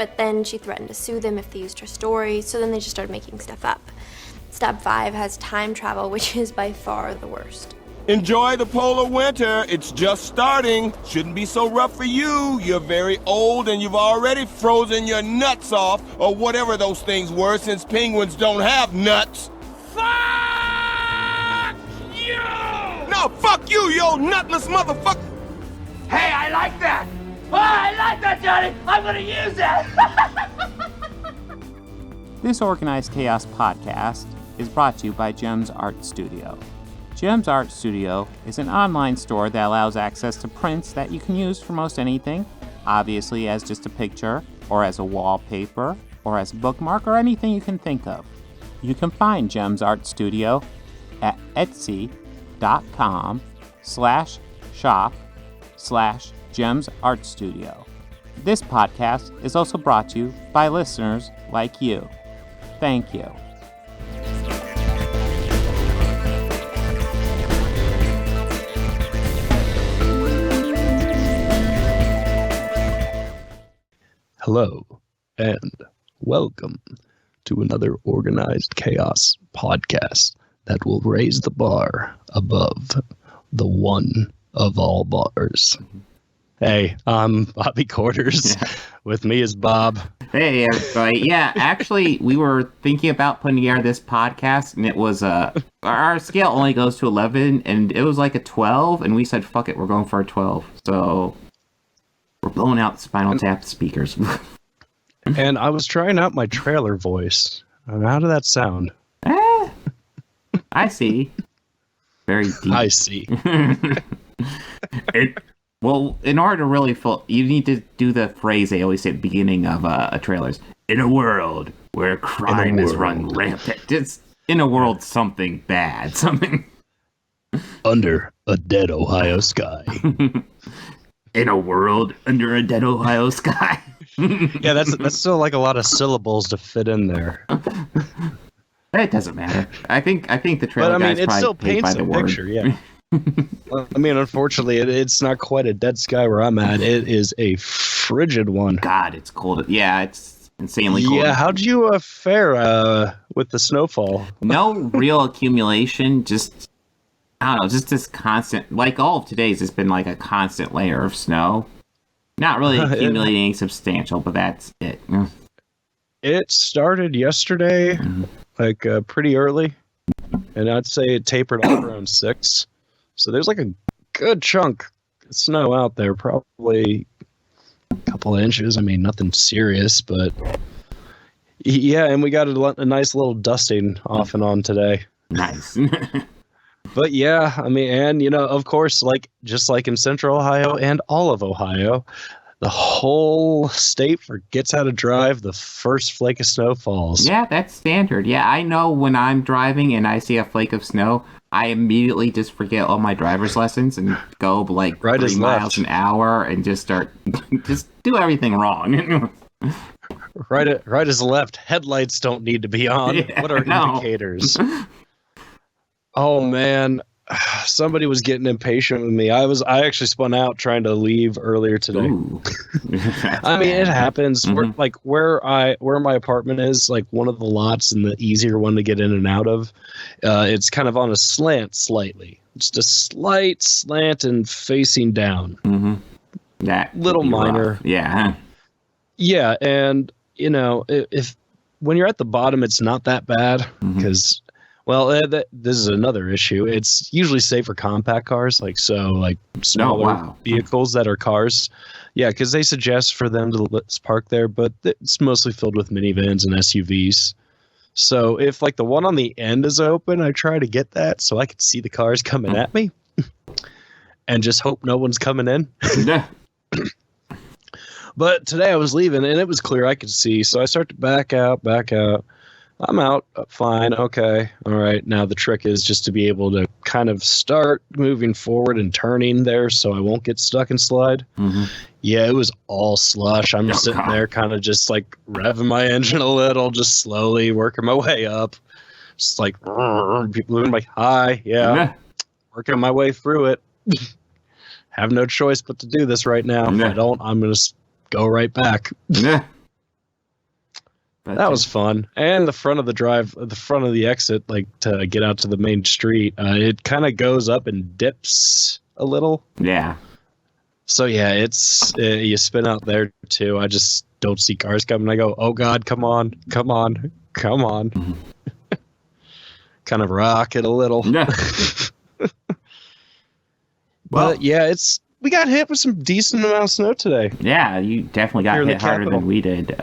but then she threatened to sue them if they used her story, so then they just started making stuff up. Step 5 has time travel, which is by far the worst. Enjoy the polar winter. It's just starting. Shouldn't be so rough for you. You're very old and you've already frozen your nuts off, or whatever those things were, since penguins don't have nuts. Fuck you! No, fuck you, you old nutless motherfucker! Hey, I like that! Oh, I like that, Johnny! I'm gonna use that! This Organized Chaos podcast is brought to you by JEMS Art Studio. JEMS Art Studio is an online store that allows access to prints that you can use for most anything, obviously as just a picture, or as a wallpaper, or as a bookmark, or anything you can think of. You can find JEMS Art Studio at etsy.com/shop/JEMS Art Studio. This podcast is also brought to you by listeners like you. Thank you. Hello, and welcome to another Organized Chaos podcast that will raise the bar above the one of all bars. Hey, I'm Bobby Quarters. Yeah. With me is Bob. Hey, everybody. Yeah, actually, we were thinking about putting together this podcast, and it was, our scale only goes to 11, and it was like a 12, and we said, fuck it, we're going for a 12. So, we're blowing out Spinal Tap speakers. And I was trying out my trailer voice. How did that sound? I see. Very deep. I see. Well, in order to really you need to do the phrase they always say at the beginning of trailers. In a world where crime is run rampant. It's in a world something bad. Something. Under a dead Ohio sky. In a world under a dead Ohio sky. Yeah, that's still like a lot of syllables to fit in there. It doesn't matter. I think the trailer guys it probably still paid by paints the a word. picture, yeah. Well, I mean, unfortunately, it's not quite a dead sky where I'm at. It is a frigid one. God, it's cold. Yeah, it's insanely cold. Yeah, how'd you fare with the snowfall? No real accumulation, just, I don't know, just this constant, like all of today's has been like a constant layer of snow. Not really accumulating substantial, but that's it. It started yesterday, like pretty early, and I'd say it tapered off around 6. So there's like a good chunk of snow out there, probably a couple of inches. I mean, nothing serious, but yeah, and we got a nice little dusting off and on today. Nice. But yeah, I mean, and of course, just like in Central Ohio and all of Ohio, the whole state forgets how to drive the first flake of snow falls. Yeah, that's standard. Yeah, I know when I'm driving and I see a flake of snow, I immediately just forget all my driver's lessons and go like right 3 miles an hour and just do everything wrong. Right as left. Headlights don't need to be on. Yeah, what are indicators? Oh man, somebody was getting impatient with me. I actually spun out trying to leave earlier today. I mean, it happens. Mm-hmm. Where my apartment is, like one of the lots and the easier one to get in and out of. It's kind of on a slant slightly. Just a slight slant and facing down. Mm-hmm. That little minor. Rough. Yeah. Yeah, and if when you're at the bottom, it's not that bad because. Well, this is another issue. It's usually safe for compact cars, like smaller vehicles that are cars. Yeah, because they suggest for them to let's park there, but it's mostly filled with minivans and SUVs. So if like the one on the end is open, I try to get that so I can see the cars coming at me and just hope no one's coming in. Yeah. But today I was leaving and it was clear I could see, so I start to back out. I'm out. Fine. Okay. All right. Now the trick is just to be able to kind of start moving forward and turning there so I won't get stuck and slide. Mm-hmm. Yeah, it was all slush. I'm sitting there kind of just like revving my engine a little, just slowly working my way up. Just like people are like, hi. Yeah. Working my way through it. Have no choice but to do this right now. If I don't, I'm going to go right back. But that was fun. And the front of the exit, like to get out to the main street, it kind of goes up and dips a little. Yeah. So yeah, it's you spin out there too. I just don't see cars coming. I go, oh God, come on. Mm-hmm. Kind of rock it a little. Yeah. But yeah, we got hit with some decent amount of snow today. Yeah, you definitely got hit harder than we did.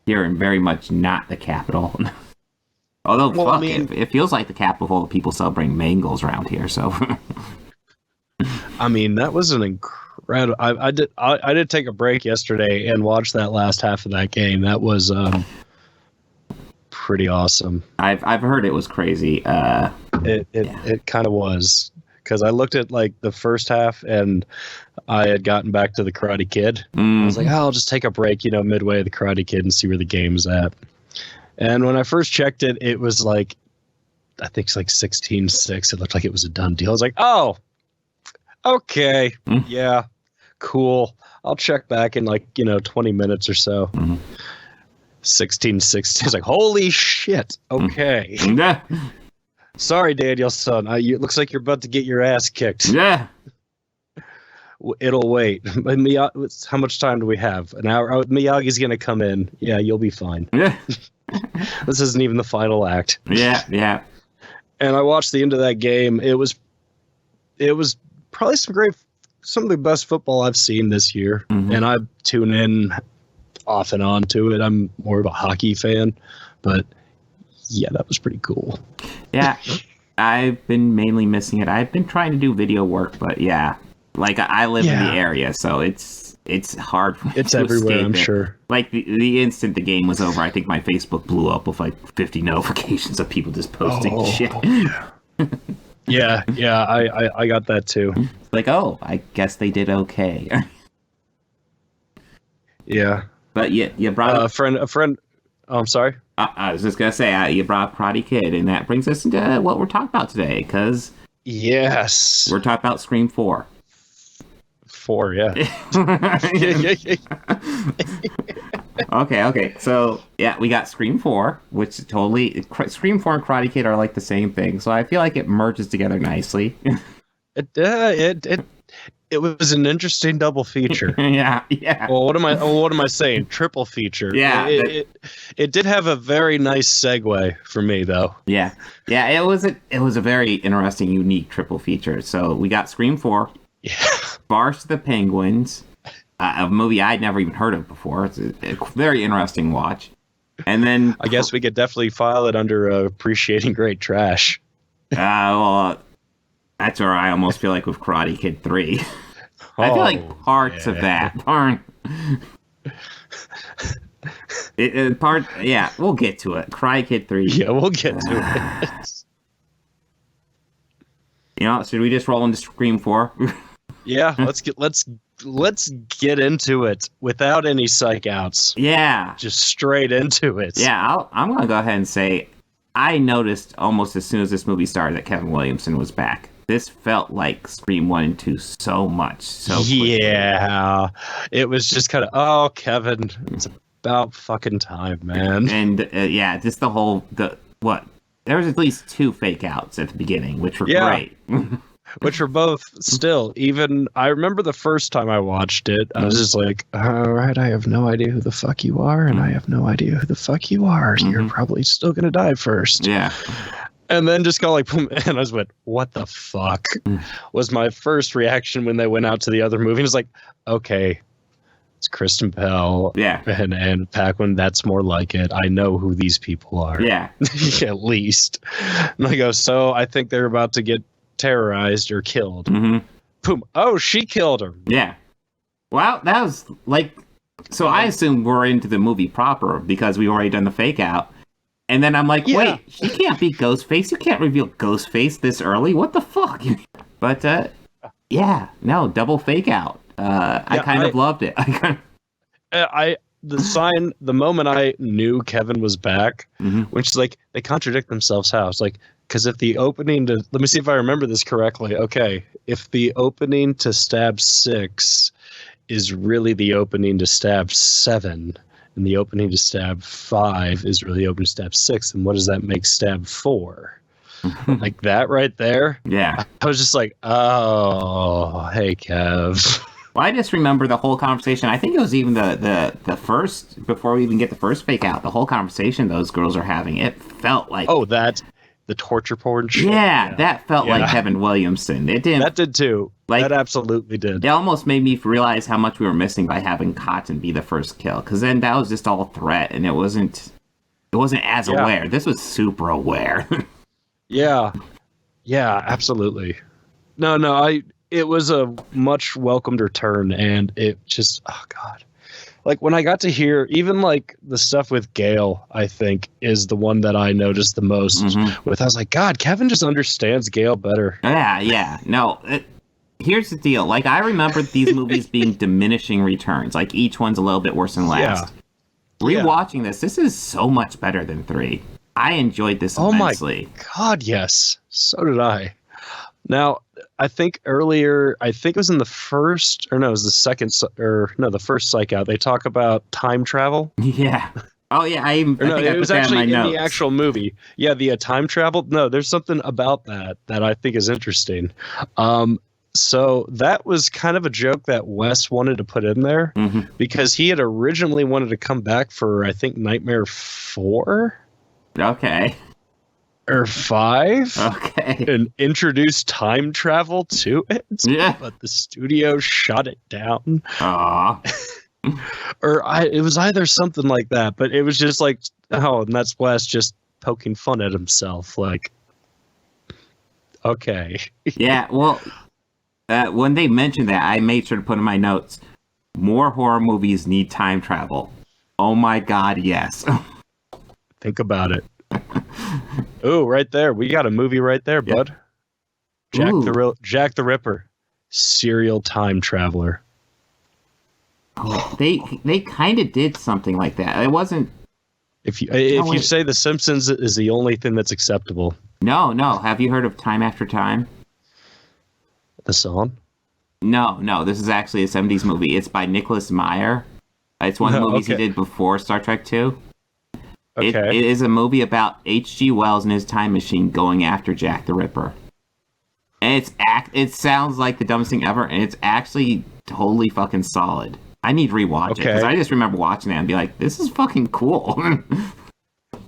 Here in very much not the capital. Although, it feels like the capital full of people celebrating mangoes around here. So, I mean, that was an incredible. I did take a break yesterday and watch that last half of that game. That was pretty awesome. I've heard it was crazy. It kind of was. Because I looked at like the first half and I had gotten back to the Karate Kid. I was like, I'll just take a break, midway of the Karate Kid and see where the game's at. And when I first checked it, it was like, I think it's like 16-6. It looked like it was a done deal. I was like, oh, okay. Yeah, cool. I'll check back in like, 20 minutes or so. 16-16. It's like, holy shit. Okay. Sorry, Danielson. It looks like you're about to get your ass kicked. Yeah. It'll wait. How much time do we have? An hour? Oh, Miyagi's going to come in. Yeah, you'll be fine. Yeah. This isn't even the final act. Yeah. And I watched the end of that game. It was probably some of the best football I've seen this year. And I tune in off and on to it. I'm more of a hockey fan, but yeah, that was pretty cool. Yeah, I've been mainly missing it. I've been trying to do video work, but yeah, like I live in the area, so it's hard for me to everywhere, I'm it. sure. Like the instant the game was over, I think my Facebook blew up with like 50 notifications of people just posting shit. Yeah, I got that too. Like, oh, I guess they did okay. Yeah. But you brought a friend. Oh, I'm sorry. I was just gonna say you brought up Karate Kid, and that brings us into what we're talking about today, because yes, we're talking about Scream 4. 4, yeah. Okay. So yeah, we got Scream 4, which Scream 4 and Karate Kid are like the same thing. So I feel like it merges together nicely. It was an interesting double feature. Yeah. Well, what am I saying? Triple feature. Yeah. It did have a very nice segue for me, though. Yeah. It was a very interesting, unique triple feature. So we got Scream 4. Yeah. Farce the Penguins, a movie I'd never even heard of before. It's a very interesting watch. And then I guess we could definitely file it under appreciating great trash. Well. That's where I almost feel like with Karate Kid 3. I feel like parts of that aren't. We'll get to it. Karate Kid 3. Yeah, we'll get to it. Should we just roll into Scream 4? Yeah, let's get into it without any psych outs. Yeah, just straight into it. Yeah, I'm gonna go ahead and say I noticed almost as soon as this movie started that Kevin Williamson was back. This felt like Scream 1 and 2 so much. Yeah, it was just kind of, Kevin, it's about fucking time, man. And just the whole, there was at least 2 fake outs at the beginning, which were great. Which were both still, even, I remember the first time I watched it, I was just like, all right, I have no idea who the fuck you are, and I have no idea who the fuck you are. You're probably still going to die first. Yeah. And then just kind of like, boom, and I was like, what the fuck was my first reaction when they went out to the other movie. It was like, okay, it's Kristen Bell and Paquin. That's more like it. I know who these people are. Yeah. At least. And I go, so I think they're about to get terrorized or killed. Boom. Oh, she killed her. Yeah. Well, that was like, so I assume we're into the movie proper because we've already done the fake out. And then I'm like, wait, she can't be Ghostface. You can't reveal Ghostface this early. What the fuck? But, double fake out. I kind of loved it. The moment I knew Kevin was back, when she's like, they contradict themselves how? It's like, because if the opening to, let me see if I remember this correctly. Okay, if the opening to Stab 6 is really the opening to Stab 7, and the opening to stab 5 is really open to stab 6, and what does that make stab 4? Like that right there? Yeah. I was just like, oh, hey, Kev. Well, I just remember the whole conversation. I think it was even the first, before we even get the first fake out, the whole conversation those girls are having. It felt like... Oh, that's the torture porn shit? Yeah, that felt like Kevin Williamson. It didn't... That did too. Like, that absolutely did. It almost made me realize how much we were missing by having Cotton be the first kill. Because then that was just all threat, and it wasn't as aware. This was super aware. Yeah, absolutely. No, it was a much welcomed return, and it just, oh God. Like, when I got to hear, even, like, the stuff with Gale, I think, is the one that I noticed the most. I was like, God, Kevin just understands Gale better. Yeah. No, here's the deal. Like, I remember these movies being diminishing returns. Like, each one's a little bit worse than last. Rewatching this is so much better than 3. I enjoyed this immensely. Oh, my God, yes. So did I. Now, I think earlier, it was in the first, or no, it was the second, or no, the first Psych Out. They talk about time travel. Yeah. Oh, yeah. It was actually in the actual movie. Yeah, the time travel. No, there's something about that I think is interesting. So that was kind of a joke that Wes wanted to put in there because he had originally wanted to come back for, I think, Nightmare 4. Okay. Or 5. Okay. And introduce time travel to it. Yeah. But the studio shut it down. Aww. It was either something like that, but it was just like, oh, and that's Wes just poking fun at himself. Like, okay. Yeah, well, when they mentioned that, I made sure to put in my notes, more horror movies need time travel. Oh my God, yes. Think about it. Oh, right there. We got a movie right there, bud. Jack the Ripper. Serial time traveler. Oh, they kind of did something like that. It wasn't... If you say The Simpsons is the only thing that's acceptable. No. Have you heard of Time After Time? The song? No. This is actually a 70s movie. It's by Nicholas Meyer. It's one of the movies he did before Star Trek 2. Okay. It is a movie about H.G. Wells and his time machine going after Jack the Ripper. And it sounds like the dumbest thing ever, and it's actually totally fucking solid. I need to rewatch it, because I just remember watching that and be like, this is fucking cool.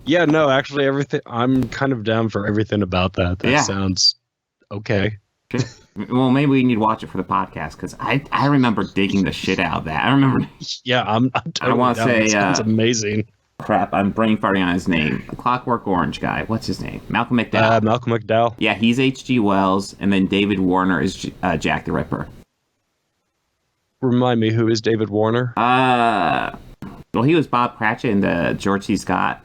Yeah, no, actually, I'm kind of down for everything about that. That sounds okay. Well, maybe we need to watch it for the podcast, because I remember digging the shit out of that. I remember... Yeah, I'm totally I want to say... It sounds amazing. Crap, I'm brain farting on his name. The Clockwork Orange guy. What's his name? Malcolm McDowell. Malcolm McDowell. Yeah, he's H.G. Wells, and then David Warner is Jack the Ripper. Remind me, who is David Warner? Well, he was Bob Cratchit in the George C. Scott,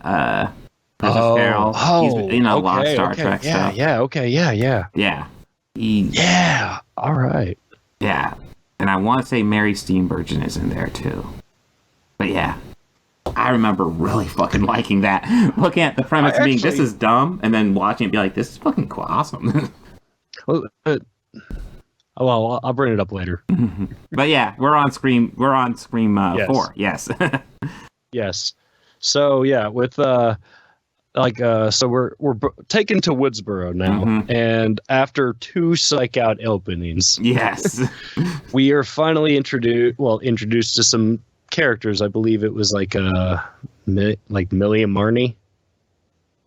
Princess Carol. He's in a lot of Star Trek stuff. Yeah, Yeah. Yeah, all right. Yeah, and I want to say Mary Steenburgen is in there, too. But yeah. I remember really fucking liking that. Looking at the premise and being, this is dumb, and then watching it be like, this is fucking cool, awesome. Well, I'll bring it up later. But yeah, we're on Scream 4, yes. Yes. So yeah, with so we're taken to Woodsboro now, and after 2 Psych Out openings, yes, we are finally introduced to some characters. I believe it was like Millie and Marnie.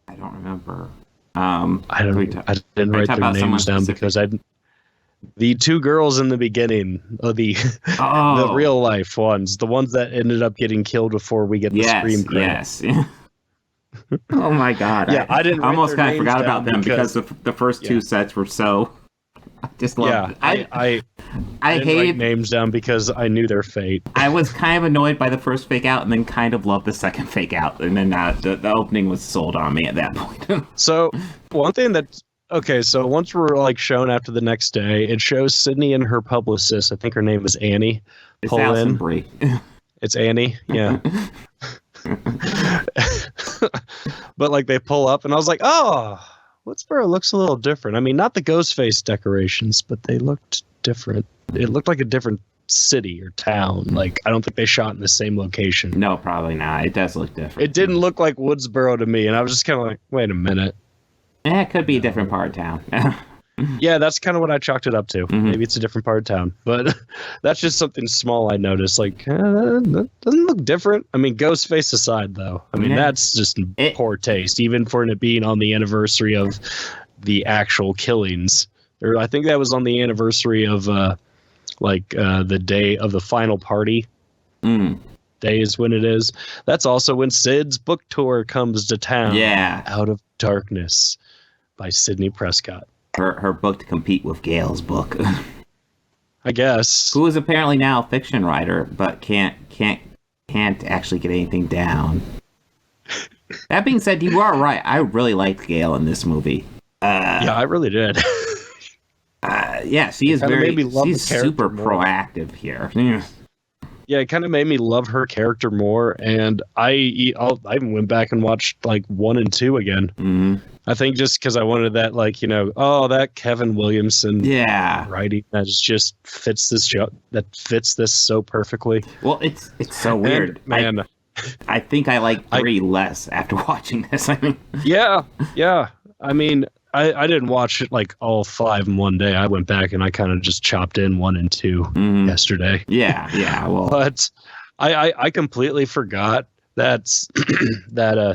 I don't remember. I didn't write their names down because the 2 girls in the beginning of the real life ones, the ones that ended up getting killed before we get the Scream credits. Yes. Oh my God. Yeah, I didn't. I almost kind of forgot about them because the first 2 sets were so. I just loved it. I didn't write names down because I knew their fate. I was kind of annoyed by the first fake out and then kind of loved the second fake out. And then the opening was sold on me at that point. So one thing so once we're like shown after the next day, it shows Sydney and her publicist. I think her name was Annie. It's Alison Brie. It's Annie. Yeah. But like they pull up and I was like, oh, Woodsboro looks a little different. I mean, not the ghost face decorations, but they looked different. It looked like a different city or town. Like, I don't think they shot in the same location. No, probably not. It does look different. It didn't look like Woodsboro to me, and I was just kind of like, wait a minute. Yeah, it could be a different part of town. Yeah, that's kind of what I chalked it up to. Maybe it's a different part of town, but that's just something small I noticed. Like, that doesn't look different. I mean, Ghostface aside, though, I mean, that's just poor taste, even for it being on the anniversary of the actual killings. Or I think that was on the anniversary of, the day of the final party. Day is when it is. That's also when Sid's book tour comes to town. Yeah. Out of Darkness by Sidney Prescott. Her book to compete with Gail's book. I guess. Who is apparently now a fiction writer, but can't actually get anything down. That being said, you are right. I really liked Gail in this movie. Yeah, I really did. Yeah, she is she's super proactive here. Yeah, it kind of made me love her character more, and I even went back and watched like 1 and 2 again. I think just because I wanted that, like, that Kevin Williamson writing that just fits this show, that fits this so perfectly. Well, it's so weird, man. I think I like Brie less after watching this. I mean, yeah. I mean, I didn't watch it like all 5 in one day. I went back and I kind of just chopped in 1 and 2 yesterday. Yeah. Well, but I completely forgot that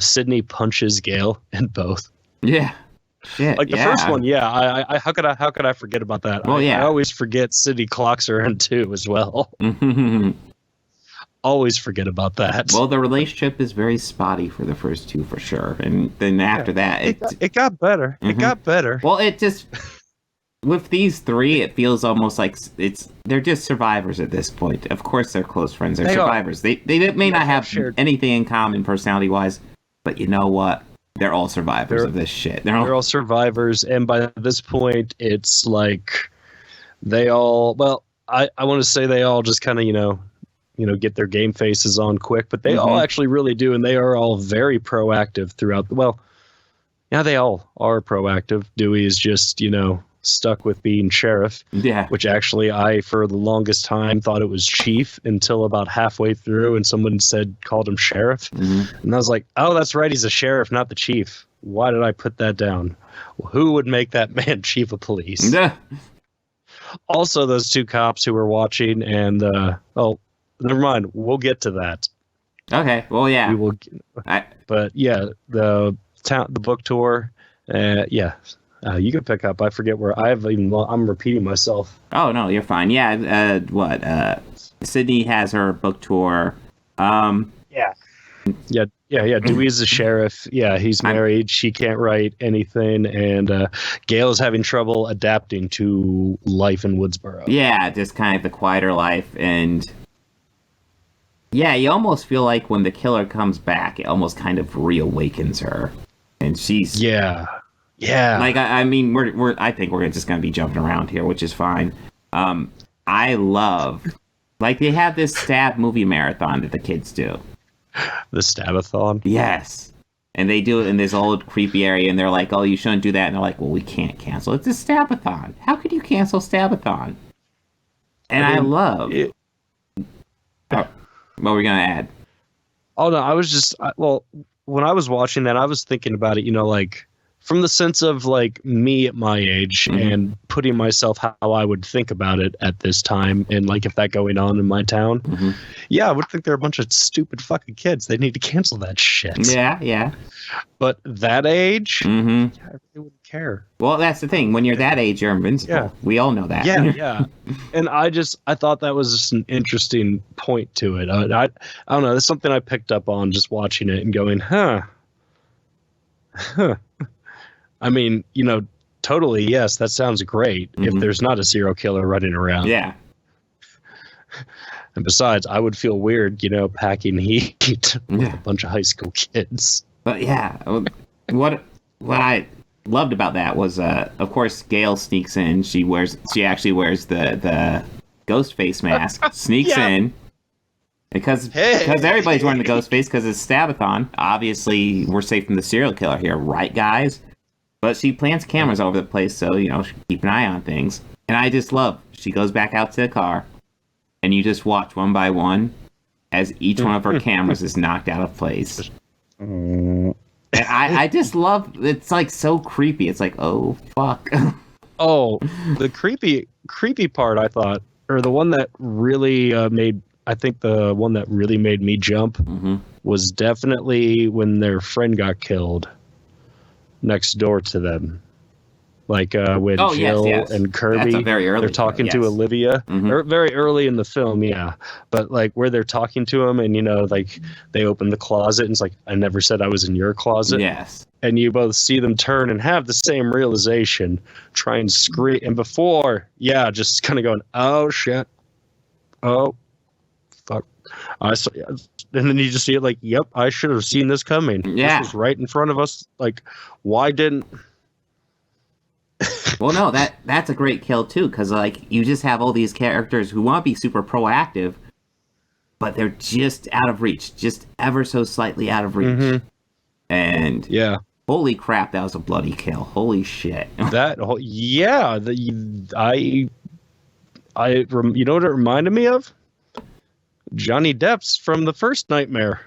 Sydney punches Gail in both. Yeah. Shit. Like the first one, I how could I forget about that? Well, I always forget Sydney clocks her in 2 as well. Always forget about that. Well, the relationship is very spotty for the first 2 for sure, and then after that, it got better. It got better. Well, it just with these 3, it feels almost like they're just survivors at this point. Of course, they're close friends. They're survivors. They may not have anything in common personality wise, but you know what? They're all survivors of this shit. They're all survivors, and by this point, it's like they all. Well, I want to say they all just kind of get their game faces on quick, but they all actually really do, and they are all very proactive throughout. They all are proactive. Dewey is just stuck with being sheriff. Yeah. Which actually I, for the longest time, thought it was chief until about halfway through and someone called him sheriff. And I was like, oh, that's right. He's a sheriff, not the chief. Why did I put that down? Well, who would make that man chief of police? Yeah. Also, those 2 cops who were watching and, never mind. We'll get to that. Okay. Well, yeah. We will. But yeah, the book tour, you can pick up. I forget where I'm repeating myself. Oh no, you're fine. Yeah. Sydney has her book tour. Yeah. Dewey's the sheriff. Yeah, he's married. She can't write anything, and Gail is having trouble adapting to life in Woodsboro. Yeah, just kind of the quieter life, and yeah, you almost feel like when the killer comes back, it almost kind of reawakens her, and she's Yeah. Like, I mean, I think we're just going to be jumping around here, which is fine. I love, like, they have this stab movie marathon that the kids do. The Stabathon? Yes. And they do it in this old creepy area, and they're like, oh, you shouldn't do that. And they're like, well, we can't cancel. It's a Stabathon. How could you cancel Stabathon? And I love... what were we going to add? Oh, no, I was just... when I was watching that, I was thinking about it, like... From the sense of like me at my age and putting myself how I would think about it at this time and like if that going on in my town, I would think they're a bunch of stupid fucking kids. They need to cancel that shit. Yeah. But that age, I really wouldn't care. Well, that's the thing. When you're that age, you're invincible. Yeah. We all know that. Yeah. And I thought that was just an interesting point to it. I don't know. That's something I picked up on just watching it and going, huh. I mean, totally, yes, that sounds great if there's not a serial killer running around. Yeah. And besides, I would feel weird, packing heat with a bunch of high school kids. But yeah, what I loved about that was, of course, Gail sneaks in. She actually wears the ghost face mask, sneaks in. Because everybody's wearing the ghost face because it's Stabathon. Obviously, we're safe from the serial killer here, right, guys? But she plants cameras all over the place, so, keep an eye on things. And I just love, she goes back out to the car. and you just watch one by one as each one of her cameras is knocked out of place. And I just love, it's like so creepy. It's like, oh, fuck. Oh, the creepy part, I thought, or the one that really I think the one that really made me jump was definitely when their friend got killed next door to them. Like when Jill and Kirby, they're talking to Olivia. Very early in the film, yeah. But like where they're talking to him and, like they open the closet and it's like, I never said I was in your closet. Yes. And you both see them turn and have the same realization, try and scream. And before, just kind of going, oh, shit. Oh, fuck. I saw, and then you just see it like, yep, I should have seen this coming. Yeah. This was right in front of us. Like, why didn't... Well, no, that's a great kill, too, because, like, you just have all these characters who want to be super proactive, but they're just out of reach, just ever so slightly out of reach. And, holy crap, that was a bloody kill. Holy shit. You know what it reminded me of? Johnny Depp's from the first Nightmare.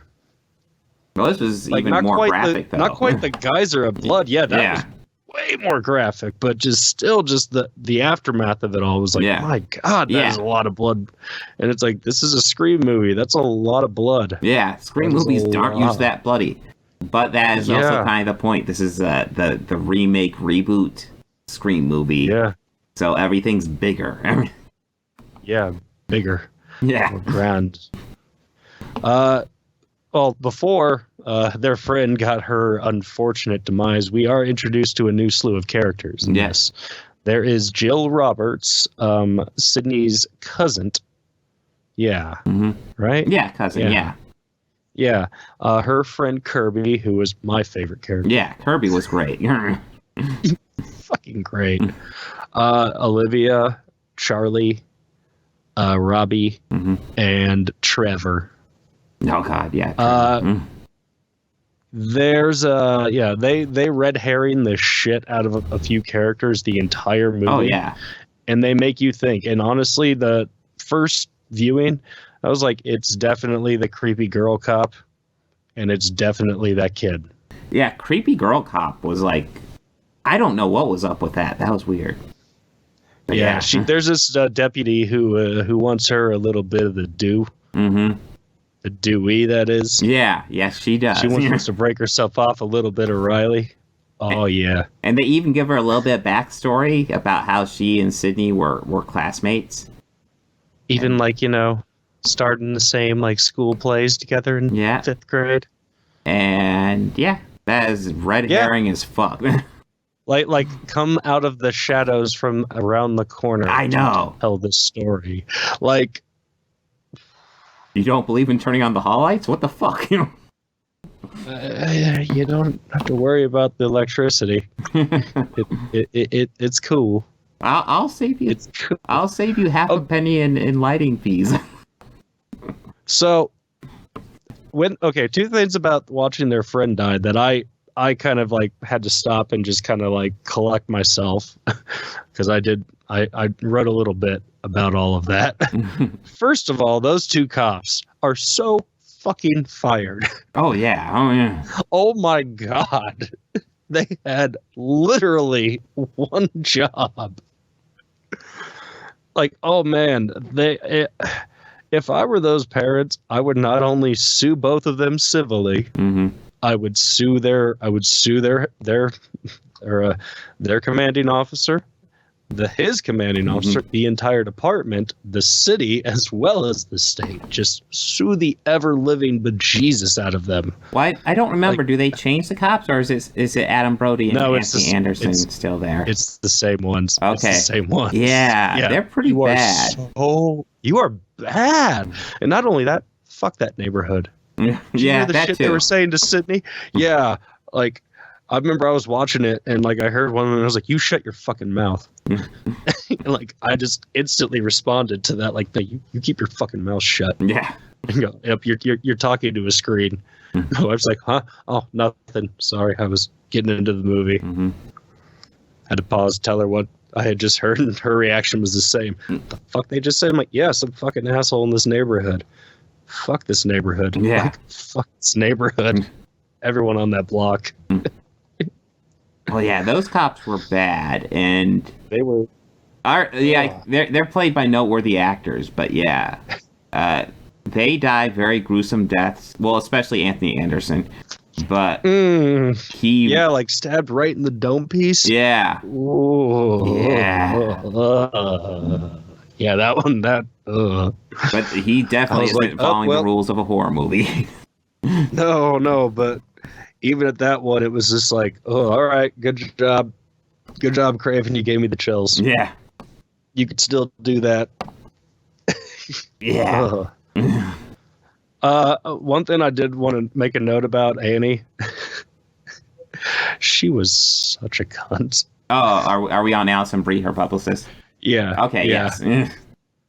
Well, this was like, even more graphic, though. Not quite the geyser of blood. Yeah, that was way more graphic, but just the aftermath of it all was like, my God, that is a lot of blood. And it's like, this is a Scream movie. That's a lot of blood. Yeah, Scream movies don't use that bloody. But that is also kind of the point. This is the remake, reboot Scream movie. Yeah. So everything's bigger. Bigger. Yeah. More grand. Well, before their friend got her unfortunate demise, we are introduced to a new slew of characters. Yes. There is Jill Roberts, Sydney's cousin. Yeah. Right? Yeah, cousin, yeah. Her friend Kirby, who was my favorite character. Yeah, Kirby was great. Fucking great. Olivia, Charlie, Robbie, and Trevor. Oh God, yeah. There's they red herring the shit out of a few characters the entire movie. Oh yeah, and they make you think. And honestly, the first viewing, I was like, it's definitely the creepy girl cop, and it's definitely that kid. Yeah, creepy girl cop was like, I don't know what was up with that. That was weird. But there's this deputy who wants her a little bit of the dew. The Dewey, that is. Yeah, yes, she does. She wants to break herself off a little bit of Riley. Oh, yeah. And they even give her a little bit of backstory about how she and Sydney were classmates. Even, starting the same, school plays together in 5th grade. And, that is red herring as fuck. Like, come out of the shadows from around the corner. I know. Tell this story. You don't believe in turning on the hall lights? What the fuck? You don't have to worry about the electricity. It's cool. I'll save you. It's cool. I'll save you half a penny in lighting fees. So, two things about watching their friend die that I kind of had to stop and just kind of collect myself because I wrote a little bit about all of that. First of all, those two cops are so fucking fired. Oh yeah. Oh my God. They had literally one job. Oh man, if I were those parents, I would not only sue both of them civilly, I would sue their commanding officer, his commanding officer, the entire department, the city, as well as the state. Just sue the ever-living bejesus out of them. Why? I don't remember. Do they change the cops, or is it Adam Brody and Anthony Anderson still there? It's the same ones. Okay. It's the same ones. Yeah, they're pretty bad. You are bad. And not only that, fuck that neighborhood. Did you hear the shit they were saying to Sydney? Yeah, I remember I was watching it and I heard one of them and I was like, you shut your fucking mouth. And I just instantly responded to that no, you keep your fucking mouth shut. Yeah. And go, yep, you're talking to a screen. My wife's like, huh? Oh, nothing. Sorry, I was getting into the movie. Had to pause, tell her what I had just heard, and her reaction was the same. What the fuck they just said? I'm like, yeah, some fucking asshole in this neighborhood. Fuck this neighborhood. Yeah. Like, fuck this neighborhood. Everyone on that block. Well, yeah, those cops were bad, and They were. they're played by noteworthy actors, but yeah, they die very gruesome deaths. Well, especially Anthony Anderson, but he like stabbed right in the dome piece. yeah. Ooh. Yeah. Yeah, that one. But he definitely isn't following the rules of a horror movie. No, but even at that one, it was just like, oh, all right, good job, Craven. You gave me the chills. Yeah. You could still do that. Yeah. One thing I did want to make a note about Annie. She was such a cunt. Oh, are we on Alison Brie, her publicist? Yeah. Okay. Yeah. Yes.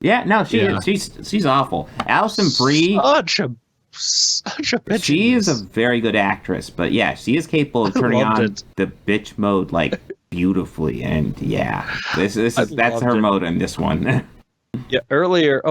Yeah. No, she's awful. Alison Brie. Such a bitch. She is a very good actress, but yeah, she is capable of turning on the bitch mode like beautifully, and yeah, that's her mode in this one. Yeah, earlier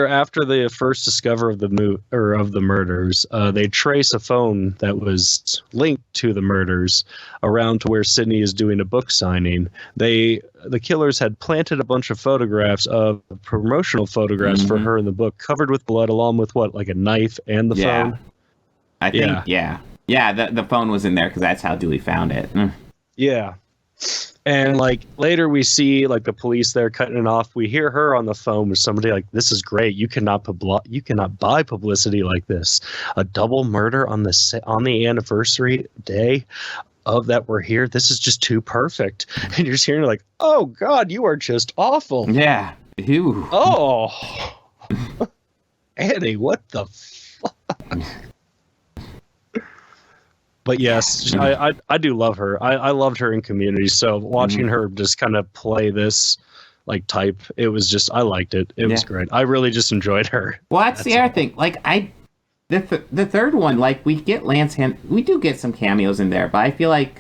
after the first discover of the murders, they trace a phone that was linked to the murders around to where Sydney is doing a book signing. The killers had planted a bunch of photographs of promotional photographs for her in the book, covered with blood, along with like a knife and the phone. I think the phone was in there because that's how Dewey found it. Yeah. And like later we see like the police there cutting it off. We hear her on the phone with somebody like, "This is great. You cannot buy publicity like this. A double murder on the anniversary day of that we're here. This is just too perfect." And you're just hearing like, "Oh God, you are just awful." Yeah. Ew. Oh, Annie, what the fuck? But yes, I do love her. I loved her in Community. So watching her just kind of play this like type, it was just, I liked it. It was great. I really just enjoyed her. Well, that's the other thing. Like the third one, like we do get some cameos in there, but I feel like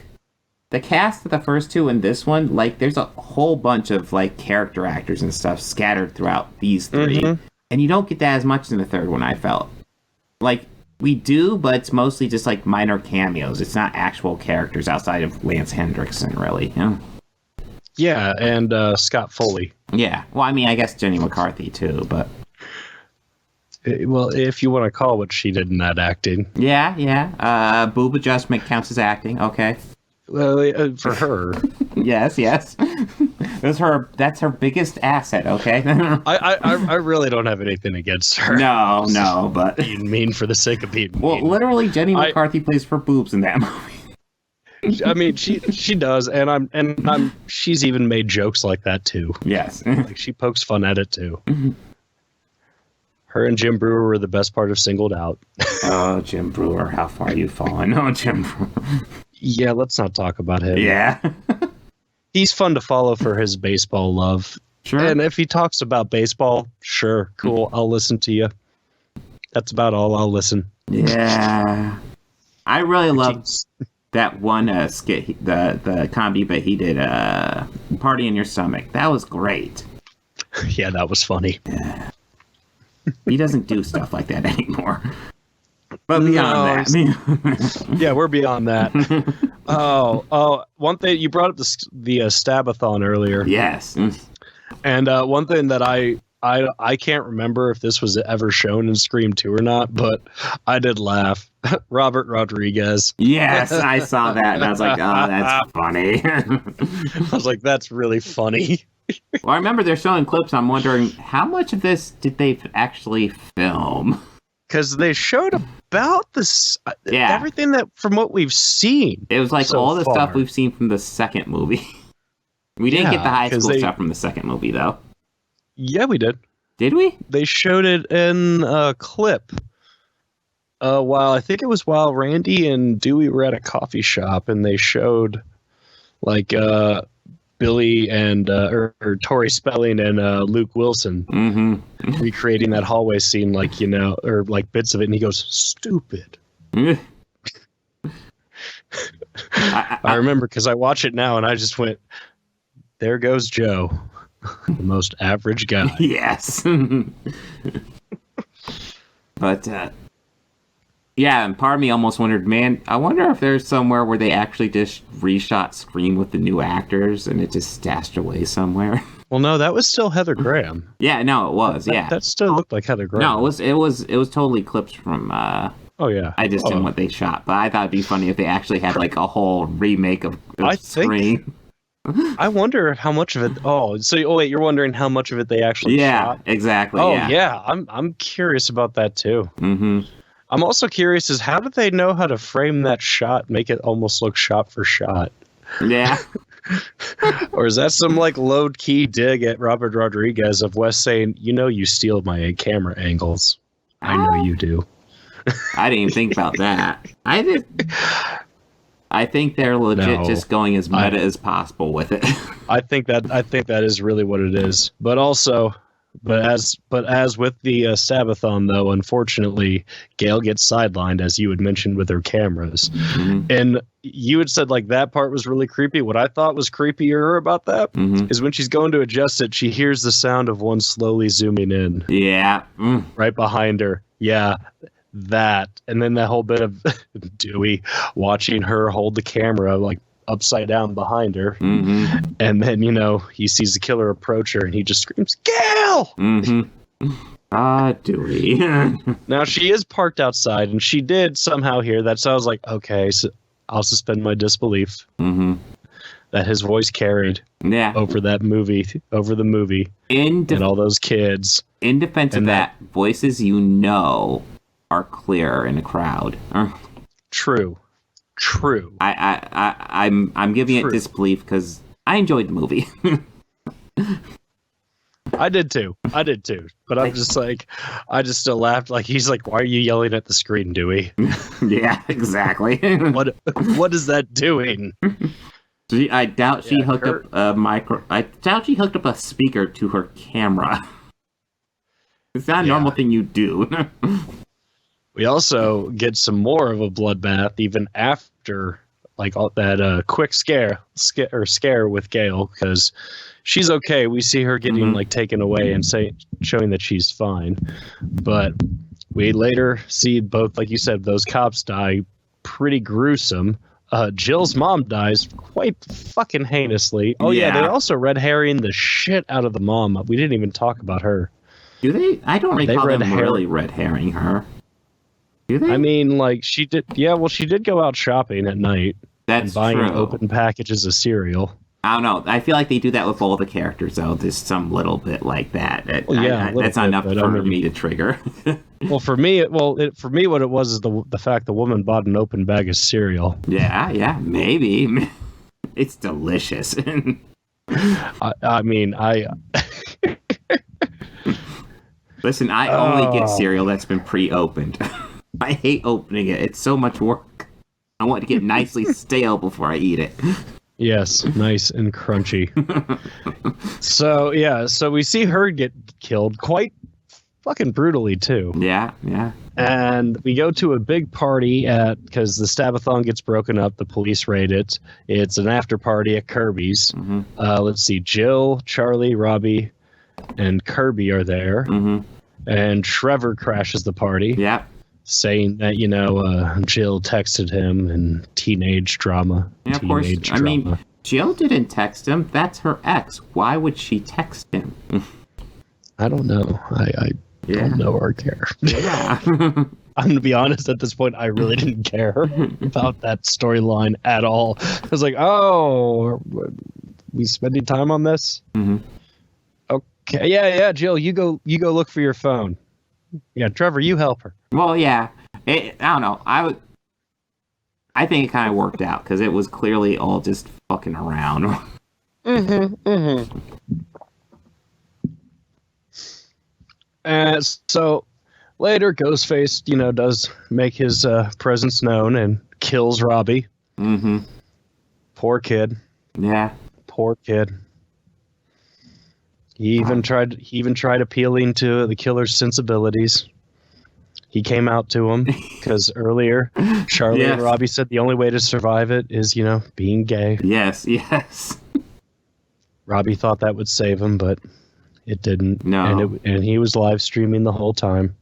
the cast of the first two and this one, like there's a whole bunch of like character actors and stuff scattered throughout these three, and you don't get that as much in the third one. I felt like. We do, but it's mostly just like minor cameos. It's not actual characters outside of Lance Hendrickson, really. Yeah, and Scott Foley. Yeah, well, I mean, I guess Jenny McCarthy too, but well, if you want to call what she did in that acting. Yeah. Boob adjustment counts as acting. Okay. Well, for her. yes. That's her biggest asset. Okay. I really don't have anything against her. No, but being mean for the sake of being mean. Well, literally, Jenny McCarthy plays for boobs in that movie. I mean, she does, and she's even made jokes like that too. Yes. Like she pokes fun at it too. Her and Jim Brewer were the best part of Singled Out. Oh, Jim Brewer, how far you've fallen. Oh, Jim Brewer. Yeah, let's not talk about him. Yeah. He's fun to follow for his baseball love. Sure. And if he talks about baseball, sure, cool, I'll listen to you. That's about all I'll listen. Yeah. I really loved that one skit, the comedy bit he did, Party in Your Stomach. That was great. Yeah, that was funny. Yeah. He doesn't do stuff like that anymore. But beyond that. Yeah, we're beyond that. Oh, one thing, you brought up the Stabathon earlier. Yes. And one thing that I can't remember if this was ever shown in Scream 2 or not, but I did laugh. Robert Rodriguez. Yes, I saw that, and I was like, oh, that's funny. I was like, that's really funny. Well, I remember they're showing clips. I'm wondering, how much of this did they actually film? Because they showed about this, everything that from what we've seen. It was like so all the far. stuff we've seen from the second movie. We didn't get the high school stuff from the second movie, though. Yeah, we did. Did we? They showed it in a clip. While Randy and Dewey were at a coffee shop, and they showed like Billy and or Tori Spelling and Luke Wilson recreating that hallway scene, like, you know, or like bits of it, and he goes, "Stupid." I remember because I watch it now, and I just went, there goes Joe, the most average guy. Yes. But, yeah, and part of me almost wondered, man, I wonder if there's somewhere where they actually just reshot Scream with the new actors and it just stashed away somewhere. Well, no, that was still Heather Graham. Yeah, no, it was, yeah. That still looked like Heather Graham. No, it was totally clips from, oh, yeah. I just didn't know what they shot, but I thought it'd be funny if they actually had, like, a whole remake of Scream. I wonder how much of it. Wait, you're wondering how much of it they actually shot? Yeah, exactly. Oh, yeah. I'm curious about that, too. Mm-hmm. I'm also curious as how did they know how to frame that shot, make it almost look shot for shot? Yeah. Or is that some like low-key dig at Robert Rodriguez of Wes saying, you steal my camera angles. I know you do. I didn't even think about that. I think they're legit just going as meta as possible with it. I think that is really what it is. But as with the Stabathon, though, unfortunately, Gail gets sidelined, as you had mentioned, with her cameras. Mm-hmm. And you had said, like, that part was really creepy. What I thought was creepier about that is when she's going to adjust it, she hears the sound of one slowly zooming in. Yeah. Right behind her. Yeah, that. And then that whole bit of Dewey watching her hold the camera, like, upside down behind her, and then he sees the killer approach her and he just screams, Gail! Dewey. Now she is parked outside and she did somehow hear that, so I was like, okay, so I'll suspend my disbelief that his voice carried over the movie and all those kids. In defense of that, voices are clear in a crowd. True. I'm giving it disbelief because I enjoyed the movie. I did too. But I'm just like, I just still laughed. Like, he's like, why are you yelling at the screen, Dewey? Yeah, exactly. What is that doing? I doubt she hooked up a micro. I doubt she hooked up a speaker to her camera. It's not a normal thing you do. We also get some more of a bloodbath even after like all that quick scare with Gail, because she's okay. We see her getting like taken away and showing that she's fine. But we later see both, like you said, those cops die pretty gruesome. Jill's mom dies quite fucking heinously. Oh yeah, they also red herring the shit out of the mom. We didn't even talk about her. Do they? I don't recall them really red herring her. Do they? I mean, like, she did. Yeah, well, she did go out shopping at night. That's and buying true. Open packages of cereal. I don't know. I feel like they do that with all the characters, though. There's some little bit like that. That's not enough for me to trigger. Well, for me, what it was is the fact the woman bought an open bag of cereal. Yeah, maybe. It's delicious. I mean. Listen, I only get cereal that's been pre-opened. I hate opening it. It's so much work. I want to get nicely stale before I eat it. Yes, nice and crunchy. So we see her get killed quite fucking brutally, too. Yeah. And we go to a big party because the Stabathon gets broken up. The police raid it. It's an after party at Kirby's. Let's see. Jill, Charlie, Robbie, and Kirby are there. And Trevor crashes the party. Yeah. Saying that, Jill texted him and teenage drama. Yeah, of course. I mean, Jill didn't text him. That's her ex. Why would she text him? I don't know. I don't know or care. Yeah. I'm going to be honest, at this point, I really didn't care about that storyline at all. I was like, oh, we spending time on this? Okay, yeah, Jill, you go look for your phone. Yeah, Trevor, you help her. Well, yeah. I don't know. I think it kind of worked out because it was clearly all just fucking around. So later, Ghostface, does make his presence known and kills Robbie. Poor kid. Yeah. Poor kid. He even tried appealing to the killer's sensibilities. He came out to him because earlier Charlie and Robbie said the only way to survive it is, being gay. Yes. Robbie thought that would save him, but it didn't. No. And he was live streaming the whole time.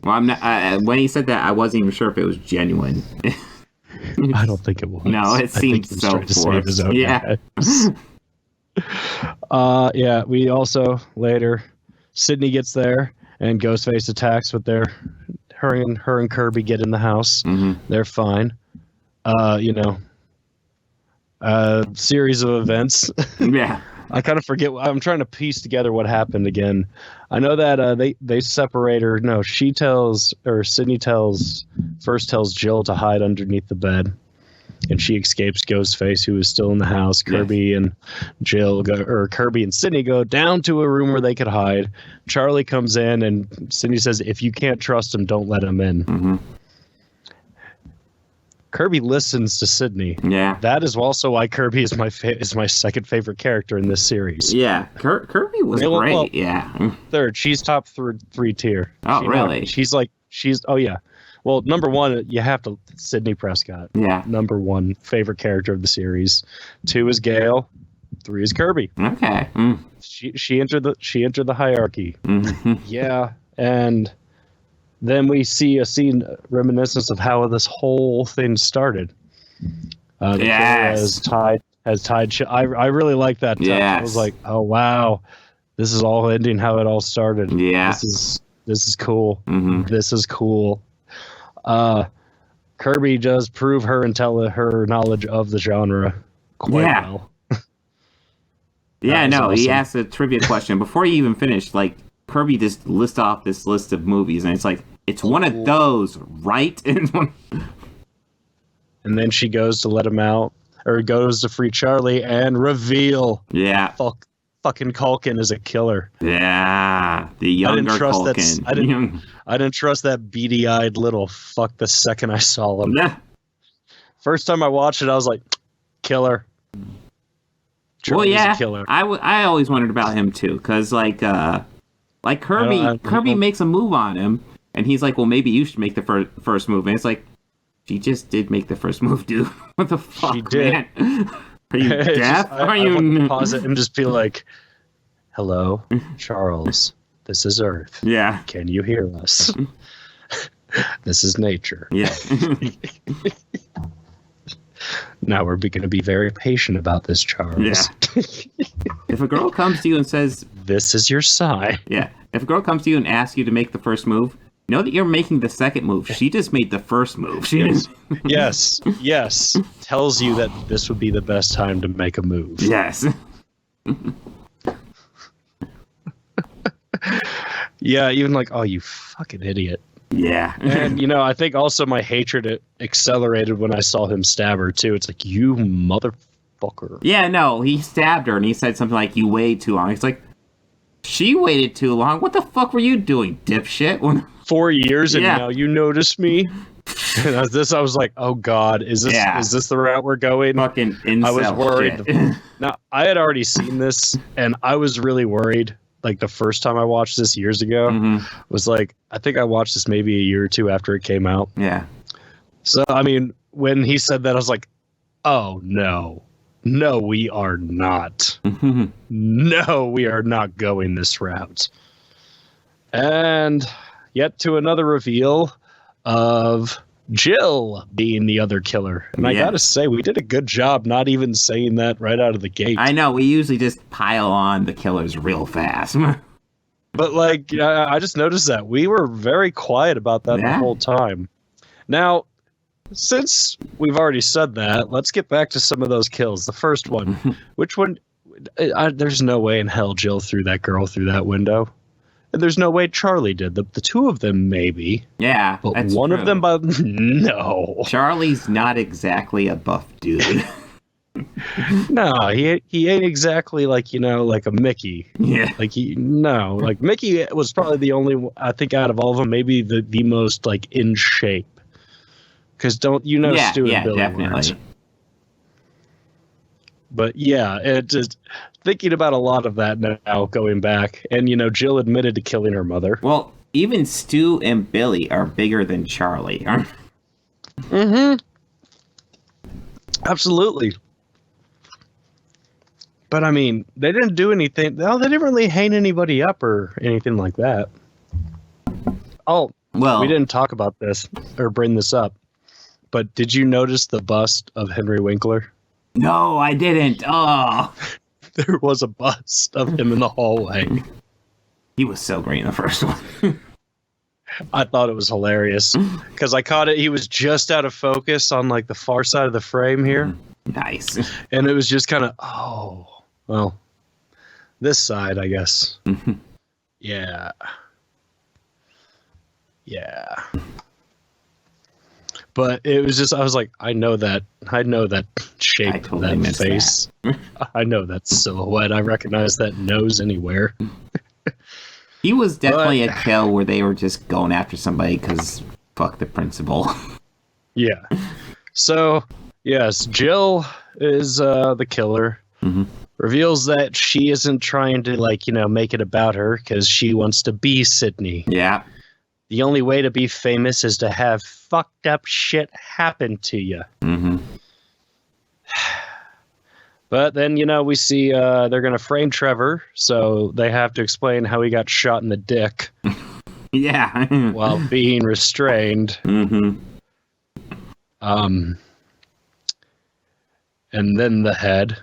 Well, I'm not. When he said that, I wasn't even sure if it was genuine. I don't think it was. No, it seemed so forced. Yeah. Yeah. We also later, Sydney gets there and Ghostface attacks with her and Kirby get in the house. Mm-hmm. They're fine. Series of events. Yeah. I kind of forget. I'm trying to piece together what happened again. I know that they separate her. No, Sydney first tells Jill to hide underneath the bed, and she escapes Ghostface, who is still in the house. Kirby and Kirby and Sydney go down to a room where they could hide. Charlie comes in, and Sydney says, "If you can't trust him, don't let him in." Mm-hmm. Kirby listens to Sydney. Yeah. That is also why Kirby is my second favorite character in this series. Yeah. Kirby was great. Well, yeah. Third. She's top three tier. Oh, really? Oh, yeah. Well, number one, you have to Sydney Prescott. Yeah. Number one favorite character of the series. 2 is Gale. 3 is Kirby. Okay. She entered the hierarchy. Mm-hmm. Yeah. And then we see a scene reminiscent of how this whole thing started. The killer has tied. I really like that touch. Yes. I was like, oh wow, this is all ending how it all started. Yeah. This is cool. Mm-hmm. This is cool. Kirby does prove her knowledge of the genre quite well. Yeah, no, awesome. He asked a trivia question before he even finished. Like, Kirby just lists off this list of movies, and it's like, it's one of those, right? And then she goes to let him out, or goes to free Charlie and reveal. Yeah. Fucking Culkin is a killer. Yeah. The younger Culkin. I didn't trust that beady-eyed little fuck the second I saw him. Yeah. First time I watched it, I was like, killer. Charlie's a killer. I always wondered about him, too, because, like Kirby makes a move on him, and he's like, well, maybe you should make the first move. And it's like, she just did make the first move, dude. What the fuck, she did. Man? Are you deaf? I want to pause it and just be like, hello, Charles. This is Earth. Yeah. Can you hear us? This is nature. Yeah. Now we're going to be very patient about this, Charles. Yeah. If a girl comes to you and says, this is your sign. Yeah. If a girl comes to you and asks you to make the first move, know that you're making the second move. She just made the first move. Yes. Tells you that this would be the best time to make a move. Yes. Yeah, even like, oh, you fucking idiot. Yeah. And, I think also my hatred accelerated when I saw him stab her, too. It's like, you motherfucker. Yeah, no, he stabbed her, and he said something like, you waited too long. It's like, she waited too long. What the fuck were you doing, dipshit? 4 years, and now you notice me? And I was like, oh, God, is this the route we're going? Fucking incel I was worried. Shit. Now, I had already seen this, and I was really worried. Like, the first time I watched this years ago was like, I think I watched this maybe a year or two after it came out. Yeah. So, I mean, when he said that, I was like, oh, no. No, we are not. No, we are not going this route. And yet to another reveal of Jill being the other killer. And I gotta say, we did a good job not even saying that right out of the gate. I know, we usually just pile on the killers real fast. But, like, I just noticed that. We were very quiet about that the whole time. Now, since we've already said that, let's get back to some of those kills. The first one. Which one? There's no way in hell Jill threw that girl through that window. And there's no way Charlie did. The two of them, maybe. Yeah, but one of them, no. Charlie's not exactly a buff dude. No, he ain't exactly like, like a Mickey. Yeah. Like like Mickey was probably the only, I think out of all of them, maybe the most like in shape. Because Stu and Billy definitely. weren't. But yeah, it just thinking about a lot of that now going back. And, Jill admitted to killing her mother. Well, even Stu and Billy are bigger than Charlie. Absolutely. But I mean, they didn't do anything. No, they didn't really hang anybody up or anything like that. Oh, well, we didn't talk about this or bring this up. But did you notice the bust of Henry Winkler? No, I didn't. Oh, there was a bust of him in the hallway. He was so great in the first one. I thought it was hilarious because I caught it. He was just out of focus on like the far side of the frame here. Nice. And it was just kind of, oh, well, this side, I guess. Yeah. Yeah. But it was just, I was like, I know that shape, totally that face. That. I know that silhouette. I recognize that nose anywhere. He was definitely a kill where they were just going after somebody because fuck the principal. Yeah. So, yes, Jill is the killer. Reveals that she isn't trying to, like, you know, make it about her because she wants to be Sydney. Yeah. The only way to be famous is to have fucked up shit happen to you. But then, you know, we see they're going to frame Trevor, so they have to explain how he got shot in the dick. Yeah. While being restrained. And then the head.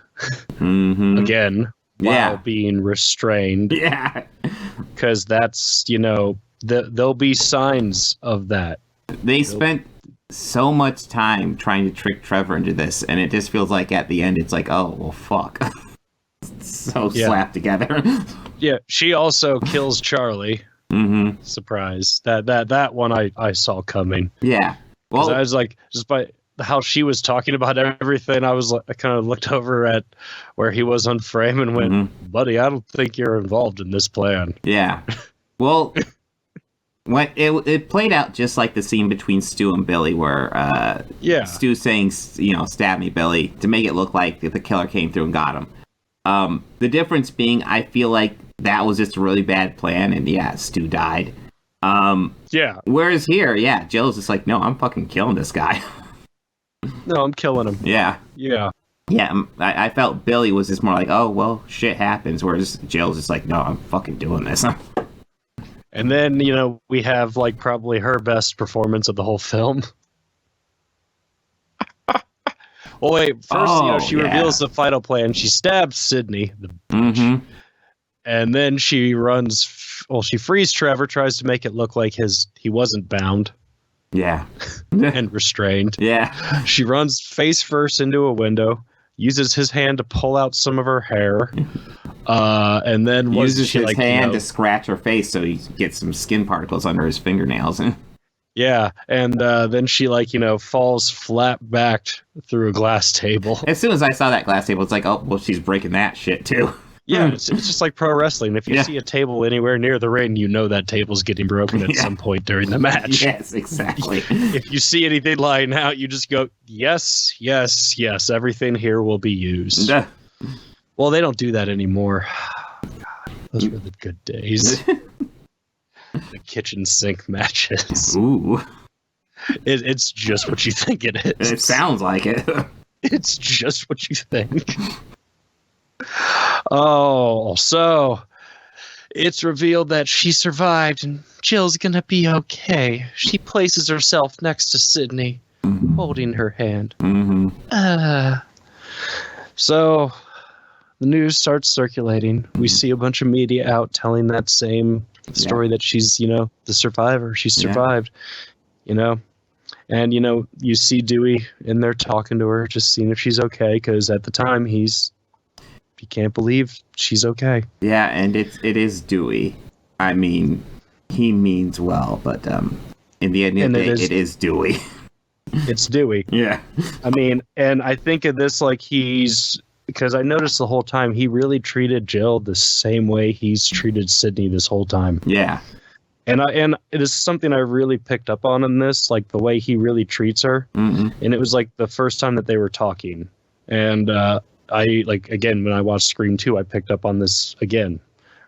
Again, while being restrained. Yeah. Because that's, you know, there'll be signs of that. They spent so much time trying to trick Trevor into this, and it just feels like at the end it's like, oh, well, fuck. So slapped together. Yeah, she also kills Charlie. Surprise. That one I saw coming. Yeah. Well, I was like, just by how she was talking about everything, I kind of looked over at where he was on frame and went, buddy, I don't think you're involved in this plan. Yeah. Well, when it played out just like the scene between Stu and Billy where Stu's saying, you know, stab me, Billy, to make it look like the killer came through and got him. The difference being, I feel like that was just a really bad plan, and Stu died. Whereas here, Jill's just like, no, I'm fucking killing this guy. No, I'm killing him. Yeah. I felt Billy was just more like, oh, well, shit happens, whereas Jill's just like, no, I'm fucking doing this. And then, you know, we have, like, probably her best performance of the whole film. Well, wait, first, she reveals the final plan. She stabs Sydney, the bitch. And then she she frees Trevor, tries to make it look like he wasn't bound. Yeah. And restrained. Yeah. She runs face first into a window, uses his hand to pull out some of her hair, and then uses his hand to scratch her face so he gets some skin particles under his fingernails. Yeah, and then she, like, you know, falls flat backed through a glass table. As soon as I saw that glass table, it's like, oh, well, she's breaking that shit too. Yeah, it's just like pro wrestling. If you see a table anywhere near the ring, you know that table's getting broken at some point during the match. Yes, exactly. If you see anything lying out, you just go, yes, yes, yes, everything here will be used. Well, they don't do that anymore. God, those were the good days. The kitchen sink matches. Ooh. It's just what you think it is. It sounds like it. It's just what you think. Oh, so it's revealed that she survived and Jill's gonna be okay. She places herself next to Sydney, holding her hand. So the news starts circulating. We see a bunch of media out telling that same story that she's, you know, the survivor. She survived, you know. And, you know, you see Dewey in there talking to her, just seeing if she's okay, because at the time he can't believe she's okay. Yeah, and it is Dewey. I mean, he means well, but in the end of the day, it is Dewey. It's Dewey. Yeah. I mean, and I think of this like because I noticed the whole time he really treated Jill the same way he's treated Sydney this whole time. Yeah. And it is something I really picked up on in this, like the way he really treats her. And it was like the first time that they were talking. And I, like, again, when I watched Scream 2, I picked up on this again.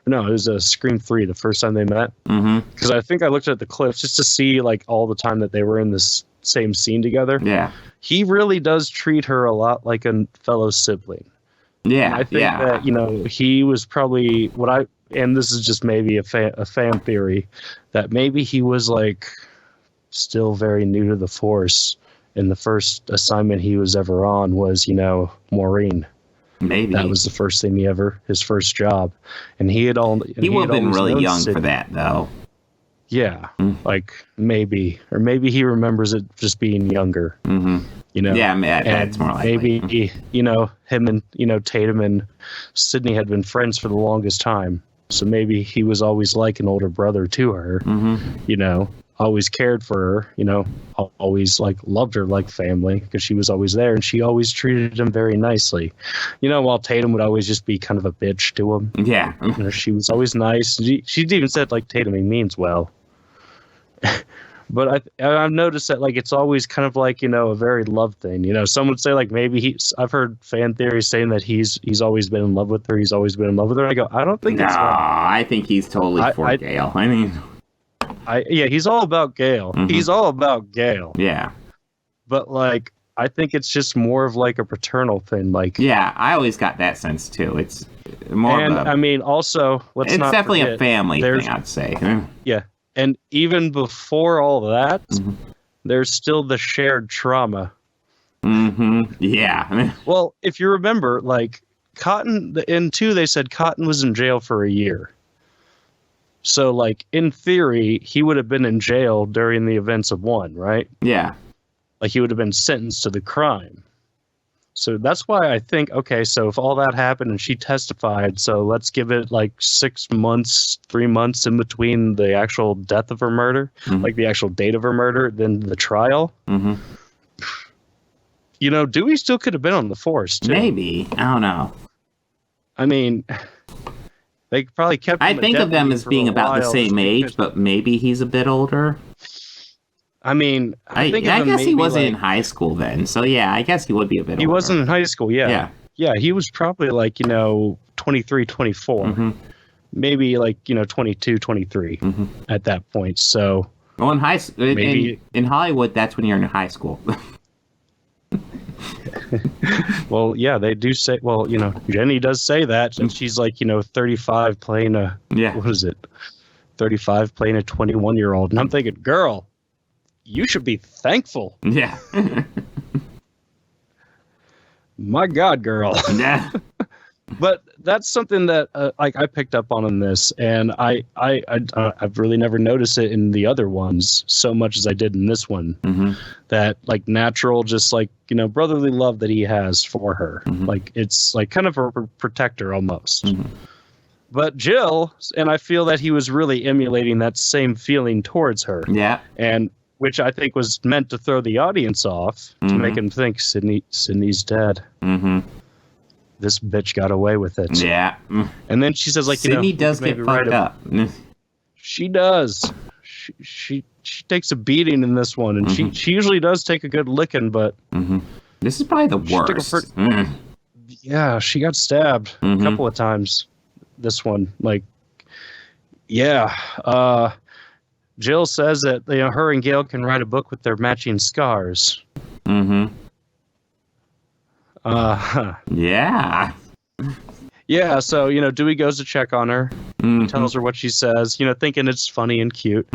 No, it was Scream 3, the first time they met. Because I think I looked at the clips just to see, like, all the time that they were in this same scene together. Yeah. He really does treat her a lot like a fellow sibling. Yeah, I think that, you know, he was probably and this is just maybe a fan theory, that maybe he was like still very new to the Force, and the first assignment he was ever on was, you know, Maureen. Maybe that was the first thing his first job, and he would have been really young for that, though. Yeah, like maybe he remembers it just being younger. Mm-hmm. You know, yeah, that's more likely. Maybe you know, him and, you know, Tatum and Sydney had been friends for the longest time, so maybe he was always like an older brother to her. Mm-hmm. You know, always cared for her. You know, always like loved her like family because she was always there, and she always treated him very nicely. You know, while Tatum would always just be kind of a bitch to him. Yeah, you know, she was always nice. She even said like, Tatum, he means well. But I've noticed that, like, it's always kind of like, you know, a very love thing. You know, some would say like maybe I've heard fan theories saying that he's always been in love with her. He's always been in love with her. I go, I don't think that's right. I think he's totally for Gale. I mean, yeah, he's all about Gale. Mm-hmm. He's all about Gale. Yeah. But like, I think it's just more of like a paternal thing. Like, yeah, I always got that sense too. It's more. And I mean, also, it's definitely forget, a family thing, I'd say. Yeah. And even before all that, there's still the shared trauma. Mm-hmm. Yeah. Well, if you remember, like, Cotton, in 2, they said Cotton was in jail for a year. So, like, in theory, he would have been in jail during the events of 1, right? Yeah. Like, he would have been sentenced to the crime. So that's why I think, okay, so if all that happened and she testified, so let's give it like 6 months, 3 months in between the actual death of her murder, like the actual date of her murder, then the trial. Mm-hmm. You know, Dewey still could have been on the Force, too. Maybe. I don't know. I mean, they probably kept him I think of them as being about the same age, because, but maybe he's a bit older. I mean, I guess he wasn't in high school then, so yeah, I guess he would be a bit older. He wasn't in high school, yeah. Yeah, he was probably like, you know, 23, 24. Mm-hmm. Maybe like, you know, 22, 23 at that point, so... Well, in in Hollywood, that's when you're in high school. Well, yeah, they do say... Well, you know, Jenny does say that, and she's like, you know, 35 playing a... Yeah. What is it? 35 playing a 21-year-old. And I'm thinking, girl... You should be thankful. Yeah. My God, girl. Yeah. But that's something that like I picked up on in this, and I've really never noticed it in the other ones so much as I did in this one. Mm-hmm. That like natural, just like, you know, brotherly love that he has for her. Mm-hmm. Like it's like kind of a protector almost. Mm-hmm. But Jill, and I feel that he was really emulating that same feeling towards her. Yeah. And which I think was meant to throw the audience off to make him think Sydney's dead. Mm-hmm. This bitch got away with it. Yeah. And then she says, like, Sydney you know, does get fucked up. She does. She takes a beating in this one, and she usually does take a good licking, but this is probably the worst. Yeah, she got stabbed a couple of times. This one, like, yeah. Jill says that, you know, her and Gale can write a book with their matching scars. Mm-hmm. Yeah. Yeah, so, you know, Dewey goes to check on her, tells her what she says, you know, thinking it's funny and cute.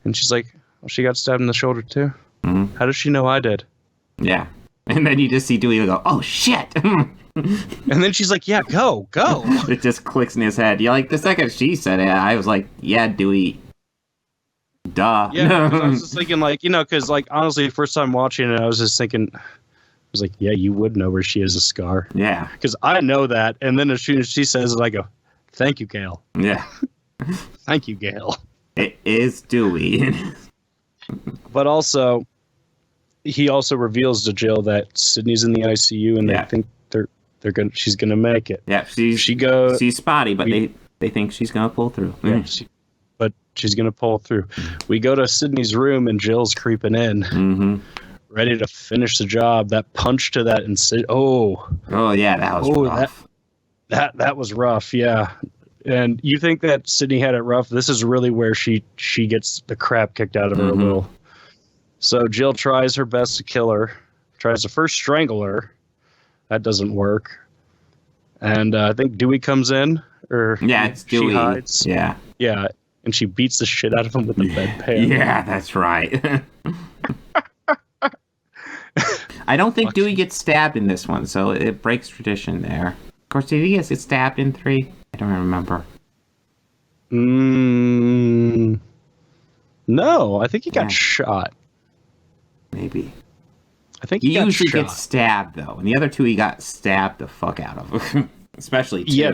And she's like, well, she got stabbed in the shoulder, too? How does she know I did? Yeah. And then you just see Dewey go, oh, shit. And then she's like, yeah, go. It just clicks in his head. Yeah, like, the second she said it, I was like, yeah, Dewey... Duh. Yeah, I was just thinking, like, you know, because, like, honestly, first time watching it, I was just thinking, I was like, yeah, you would know where she has a scar. Yeah. Because I know that. And then as soon as she says it, I go, thank you, Gale. Yeah. Thank you, Gale. It is Dewey. But also, he also reveals to Jill that Sydney's in the ICU, and they think she's gonna make it. Yeah, she's spotty, but they think she's gonna pull through. Yeah, but she's gonna pull through. We go to Sydney's room, and Jill's creeping in, ready to finish the job. That punch to that oh yeah, that was rough. That was rough. Yeah. And you think that Sydney had it rough? This is really where she gets the crap kicked out of her a little. So Jill tries her best to kill her. Tries to first strangle her. That doesn't work. And I think Dewey comes in, or it's Dewey. She hides. Yeah. Yeah, and she beats the shit out of him with the bedpan. Yeah, that's right. I don't think Dewey gets stabbed in this one, so it breaks tradition there. Of course, did he get stabbed in 3? I don't remember. No, I think he got shot. Maybe. I think he got usually shot. gets stabbed, though. And the other 2, he got stabbed the fuck out of. Especially 2. Yeah,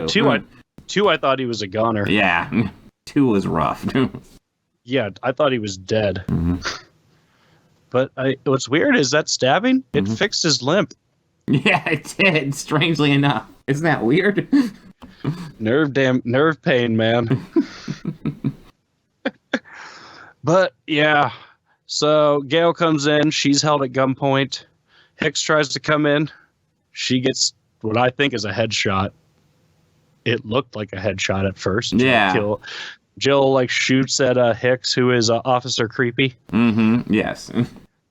2, I thought he was a goner. Yeah, 2 was rough. Yeah, I thought he was dead. Mm-hmm. But what's weird is that stabbing, it fixed his limp. Yeah, it did, strangely enough. Isn't that weird? Nerve pain, man. But, yeah. So, Gail comes in. She's held at gunpoint. Hicks tries to come in. She gets what I think is a headshot. It looked like a headshot at first. Yeah. Jill shoots at Hicks, who is Officer Creepy. Mm-hmm. Yes.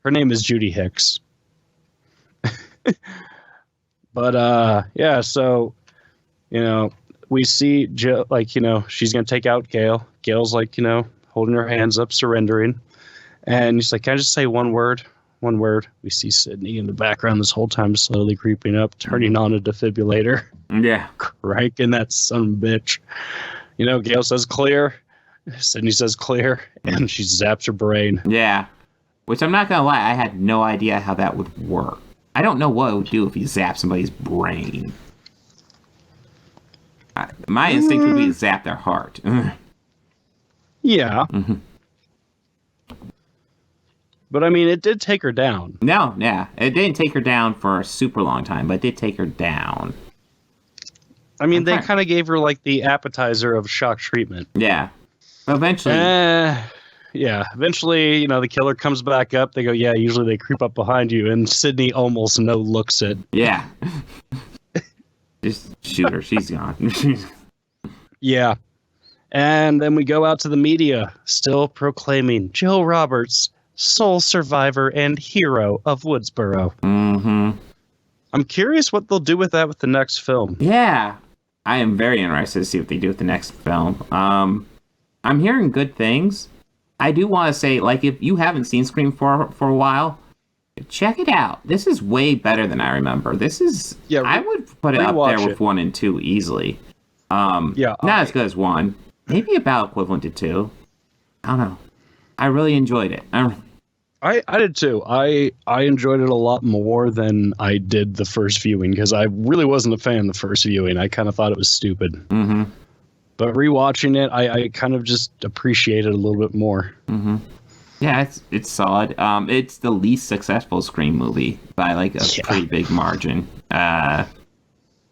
Her name is Judy Hicks. But yeah, so we see Jill she's gonna take out Gail. Gail's holding her hands up, surrendering, and he's like, "Can I just say one word?" One word. We see Sydney in the background this whole time, slowly creeping up, turning on a defibrillator. Yeah, cranking that son of a bitch. Gail says clear. Sydney says clear, and she zaps her brain. Yeah. Which I'm not going to lie, I had no idea how that would work. I don't know what it would do if you zap somebody's brain. My instinct would be to zap their heart. Yeah. Mm-hmm. But, I mean, it did take her down. No, yeah. It didn't take her down for a super long time, but it did take her down. I mean, they kind of gave her, the appetizer of shock treatment. Yeah. Eventually. Yeah. Eventually, the killer comes back up. They go, yeah, usually they creep up behind you. And Sydney almost no-looks it. Yeah. Just shoot her. She's gone. Yeah. And then we go out to the media, still proclaiming Jill Roberts, sole survivor and hero of Woodsboro. Mm-hmm. I'm curious what they'll do with that with the next film. Yeah. I am very interested to see what they do with the next film. I'm hearing good things. I do want to say, if you haven't seen Scream for a while, check it out. This is way better than I remember. This is... Yeah, I would put it up there with 1 and 2 easily. Not as good as 1. Maybe about equivalent to 2. I don't know. I really enjoyed it. I did too. I enjoyed it a lot more than I did the first viewing, because I really wasn't a fan of the first viewing. I kind of thought it was stupid. Mm-hmm. But rewatching it, I kind of just appreciate it a little bit more. Mm-hmm. Yeah, it's solid. It's the least successful Scream movie by a pretty big margin,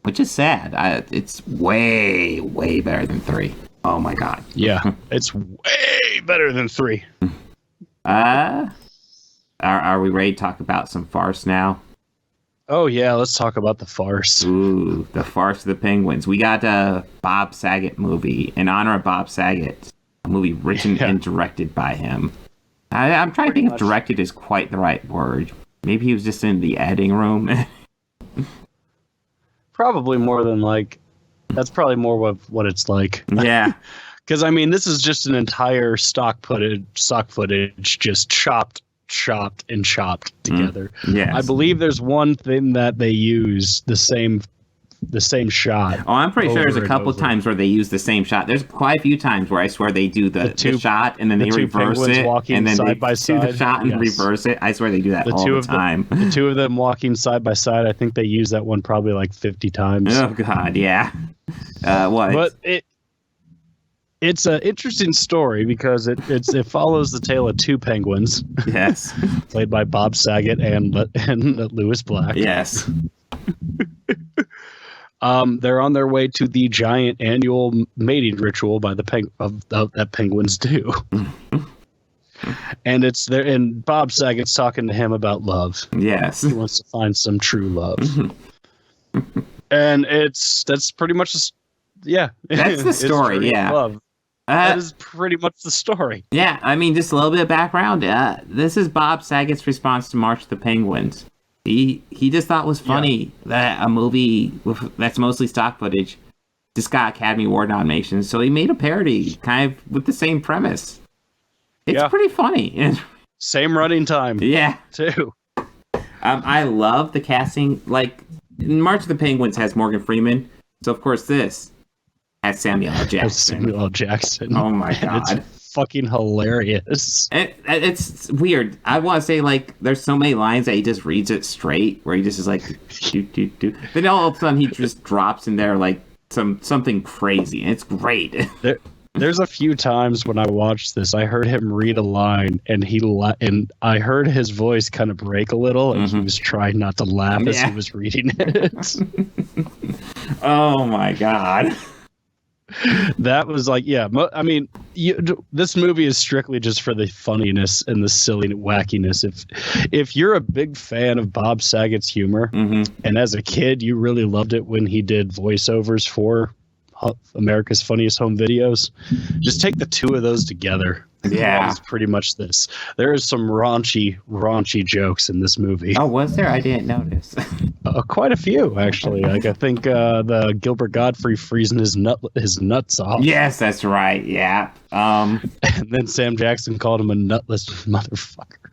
which is sad. It's way, way better than 3. Oh my god. Yeah, it's way better than 3. Are we ready to talk about some Farce now? Oh yeah, let's talk about the Farce. Ooh, the Farce of the Penguins. We got a Bob Saget movie in honor of Bob Saget. A movie written and directed by him. I'm trying to think if directed is quite the right word. Maybe he was just in the editing room. Probably more than that's probably more of what it's like. Yeah. Because I mean, this is just an entire stock footage just chopped and chopped together. Yes. I believe there's one thing that they use the same shot. Oh, I'm pretty sure there's a couple times where they use the same shot. There's quite a few times where I swear they do the shot and then they reverse it, and then they do the shot and reverse it. I swear they do that all the time. The two of them walking side by side. I think they use that one probably 50 times. Oh God, yeah. What? But it's an interesting story because it follows the tale of 2 penguins. Yes. Played by Bob Saget and Louis Black. Yes. They're on their way to the giant annual mating ritual by that penguins do. And it's there, and Bob Saget's talking to him about love. Yes. He wants to find some true love. And that's pretty much that's the story. Yeah. Love. That is pretty much the story. Yeah, I mean, just a little bit of background. This is Bob Saget's response to March of the Penguins. He just thought it was funny that a movie that's mostly stock footage just got Academy Award nominations, so he made a parody kind of with the same premise. It's pretty funny. Same running time. Yeah. Too. I love the casting. Like, March of the Penguins has Morgan Freeman, so of course this has Samuel L. Jackson. Samuel L. Jackson. Oh my God. It's fucking hilarious. It's weird. I want to say, like, there's so many lines that he just reads it straight, where he just is like, do, do, do. Then all of a sudden he just drops in there like something crazy, and it's great. There's a few times when I watched this, I heard him read a line, and and I heard his voice kind of break a little, and he was trying not to laugh as he was reading it. Oh my God. That was like, I mean, this movie is strictly just for the funniness and the silly wackiness. If you're a big fan of Bob Saget's humor, and as a kid you really loved it when he did voiceovers for America's Funniest Home Videos, just take the two of those together. Yeah, it's pretty much this. There is some raunchy jokes in this movie. Oh, was there? I didn't notice. Quite a few, actually. Like, I think the Gilbert Gottfried freezing his nuts off. Yes, that's right. Yeah. And then Sam Jackson called him a nutless motherfucker.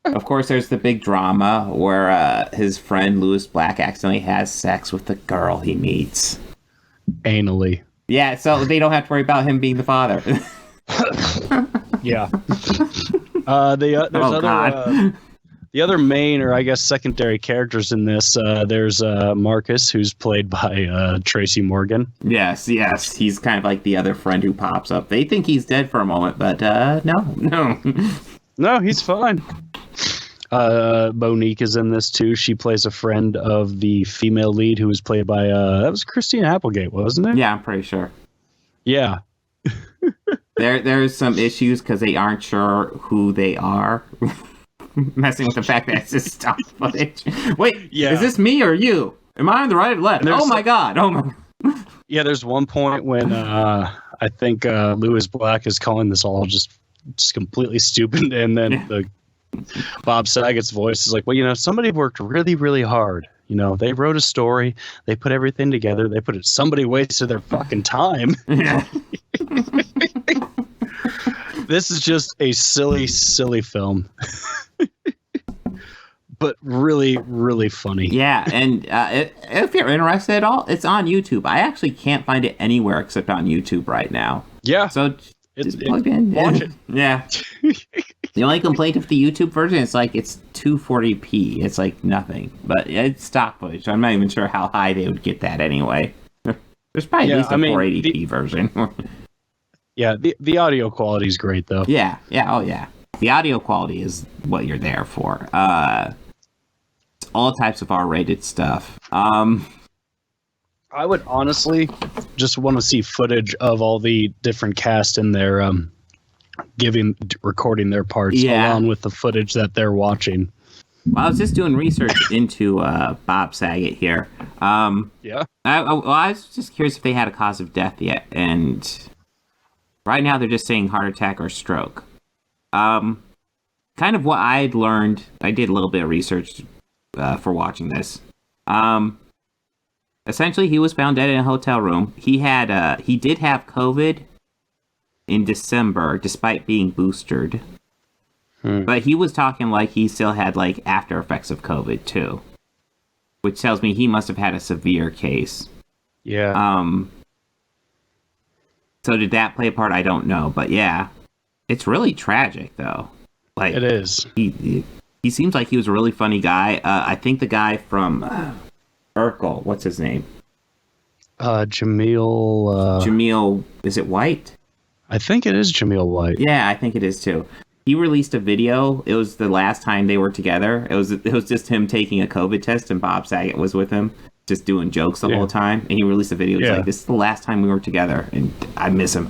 Of course, there's the big drama where his friend Louis Black accidentally has sex with the girl he meets. Anally. Yeah, so they don't have to worry about him being the father. Yeah. The other main, or I guess secondary characters in this, there's Marcus, who's played by Tracy Morgan. Yes. He's kind of like the other friend who pops up. They think he's dead for a moment, but no. No, he's fine. Monique is in this too. She plays a friend of the female lead, who was played by that was Christina Applegate, wasn't it? Yeah, I'm pretty sure. Yeah. There's some issues because they aren't sure who they are. Messing with the fact that it's just stock footage. Wait, is this me or you? Am I on the right or left? Oh my God. Yeah, there's one point when I think Louis Black is calling this all just completely stupid, and then Bob Saget's voice is like, well, somebody worked really, really hard. They wrote a story, they put everything together, somebody wasted their fucking time. This is just a silly, silly film. But really, really funny. Yeah, and if you're interested at all, it's on YouTube. I actually can't find it anywhere except on YouTube right now. Yeah. So just plug in. Watch it. Yeah. The only complaint with the YouTube version is like it's 240p. It's like nothing. But it's stock footage. I'm not even sure how high they would get that anyway. There's probably at least a 480p version. Yeah, the audio quality is great though. Yeah. Oh yeah. The audio quality is what you're there for. It's all types of R-rated stuff. I would honestly just want to see footage of all the different cast in there recording their parts along with the footage that they're watching. Well, I was just doing research into Bob Saget here. Yeah. I was just curious if they had a cause of death yet, and right now they're just saying heart attack or stroke. Kind of what I'd learned, I did a little bit of research for watching this. Essentially, he was found dead in a hotel room. He did have COVID in December, despite being boosted. But he was talking like he still had like after effects of COVID too, which tells me he must have had a severe case. Yeah. So did that play a part? I don't know, but yeah, it's really tragic though. Like it is. He seems like he was a really funny guy. I think the guy from Urkel, what's his name? Jameel. Jameel, is it White? I think it is Jameel White. Yeah, I think it is too. He released a video. It was the last time they were together. It was just him taking a COVID test, and Bob Saget was with him, just doing jokes the whole time. And he released a video. He's like, "This is the last time we were together, and I miss him."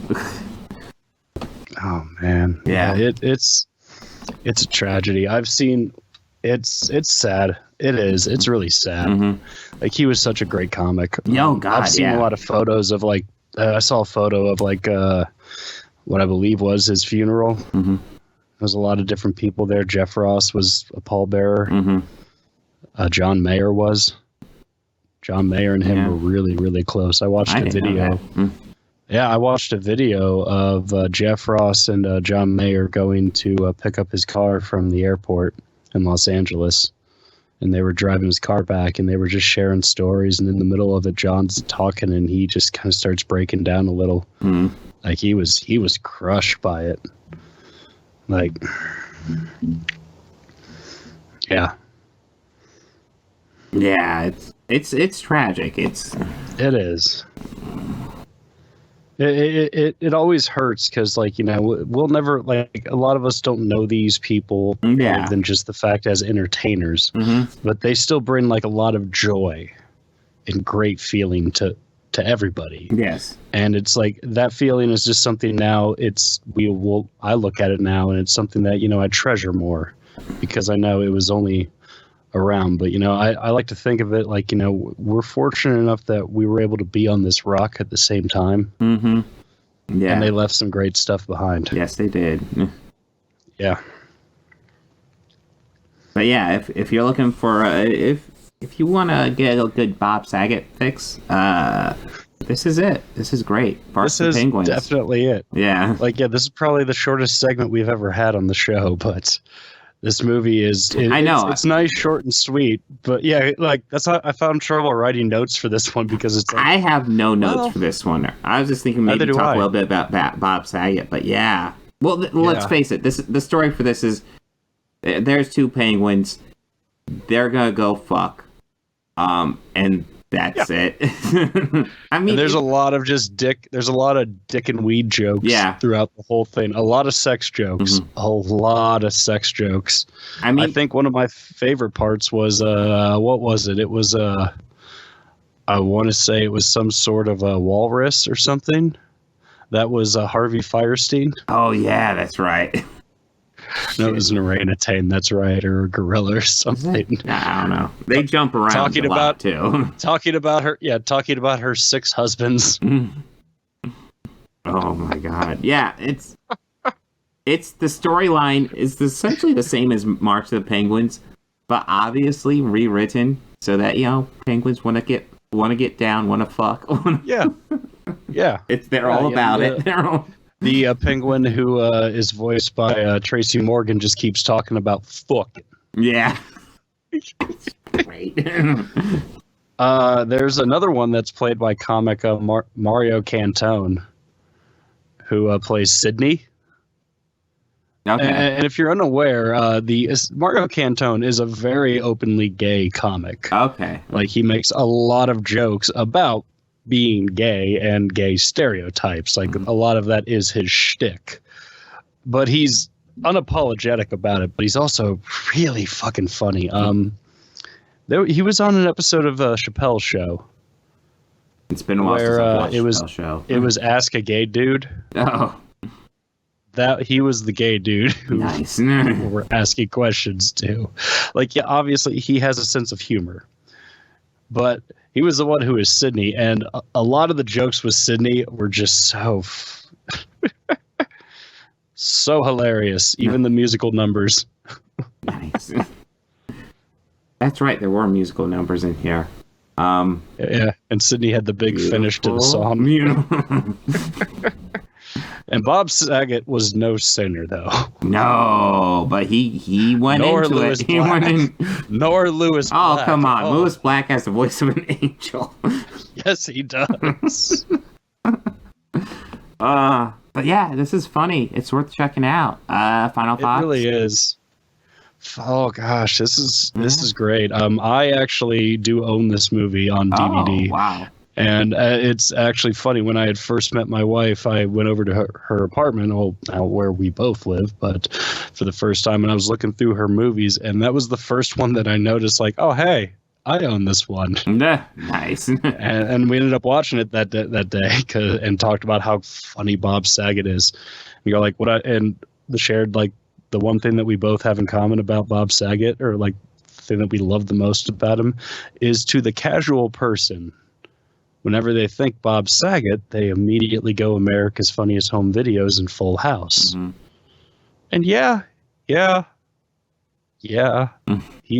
Oh man, yeah. It's a tragedy. I've seen. It's sad. It is. It's really sad. Mm-hmm. Like, he was such a great comic. Oh God, I've seen a lot of photos of like. I saw a photo of like what I believe was his funeral. Mm-hmm. There's a lot of different people there. Jeff Ross was a pallbearer. Mm-hmm. John Mayer was. John Mayer and him were really, really close. I watched a video. Yeah, I watched a video of Jeff Ross and John Mayer going to pick up his car from the airport in Los Angeles. And they were driving his car back, and they were just sharing stories. And in the middle of it, John's talking, and he just kind of starts breaking down a little. Mm. Like he was crushed by it. Like, yeah. Yeah, it's tragic. It is. It always hurts because, like, you know, we'll never, like, a lot of us don't know these people other than just the fact as entertainers, but they still bring, like, a lot of joy and great feeling to everybody. Yes. And it's like that feeling is just something now I look at it now and it's something that, you know, I treasure more because I know it was only around. But, you know, I like to think of it like, you know, we're fortunate enough that we were able to be on this rock at the same time. Mm-hmm. Yeah. And they left some great stuff behind. Yes, they did. Yeah. But yeah, if you're looking for if you want to get a good Bob Saget fix, this is it. This is great. Farce This is Penguins. definitely it. Yeah. Like, yeah, this is probably the shortest segment we've ever had on the show, but this movie is... I know. It's nice, short, and sweet, but yeah, like, that's how I found trouble writing notes for this one because it's like... I have no notes for this one. I was just thinking maybe talk a little bit about Bob Saget, but yeah. Well, let's face it. The story for this is there's two penguins. They're gonna go fuck. And that's it. I mean, and there's a lot of dick and weed jokes throughout the whole thing. A lot of sex jokes. A lot of sex jokes. I mean, I think one of my favorite parts was what was it? It was I want to say it was some sort of a walrus or something. That was Harvey Firestein. Oh yeah, that's right. No, it was an orangutan, that's right, or a gorilla or something. I don't know. They jump around a lot too. Talking about her 6 husbands. Oh my god. Yeah, it's the storyline is essentially the same as March of the Penguins, but obviously rewritten so that, you know, penguins want to get down, want to fuck. Yeah. They're all about it. They're all... The penguin who is voiced by Tracy Morgan just keeps talking about fuck. Yeah. It's great. There's another one that's played by comic Mario Cantone, who plays Sydney. Okay. And if you're unaware, Mario Cantone is a very openly gay comic. Okay. Like, he makes a lot of jokes about being gay and gay stereotypes. Like, a lot of that is his shtick. But he's unapologetic about it, but he's also really fucking funny. He was on an episode of Chappelle's Show. It's been a while since I've watched Chappelle's Show. It was Ask a Gay Dude. Oh. That he was the gay dude who we're asking questions to. Like, yeah, obviously he has a sense of humor. But he was the one who is Sydney, and a lot of the jokes with Sydney were just so hilarious. Even the musical numbers. Nice. That's right. There were musical numbers in here. Yeah, and Sydney had the big finish to the song. And Bob Saget was no singer, though. No, but he went into it. He went in. Nor Lewis Black. Oh, come on. Lewis Black has the voice of an angel. Yes, he does. But yeah, this is funny. It's worth checking out. Final thoughts? It really is. Oh gosh, this is great. I actually do own this movie on DVD. Oh, wow. And it's actually funny. When I had first met my wife, I went over to her apartment, where we both live, but for the first time, and I was looking through her movies, and that was the first one that I noticed, like, oh, hey, I own this one. Nice. and we ended up watching it that day and talked about how funny Bob Saget is. And you're like, and the shared, like, the one thing that we both have in common about Bob Saget, or like the thing that we love the most about him, is to the casual person, whenever they think Bob Saget, they immediately go America's Funniest Home Videos and Full House. And yeah, he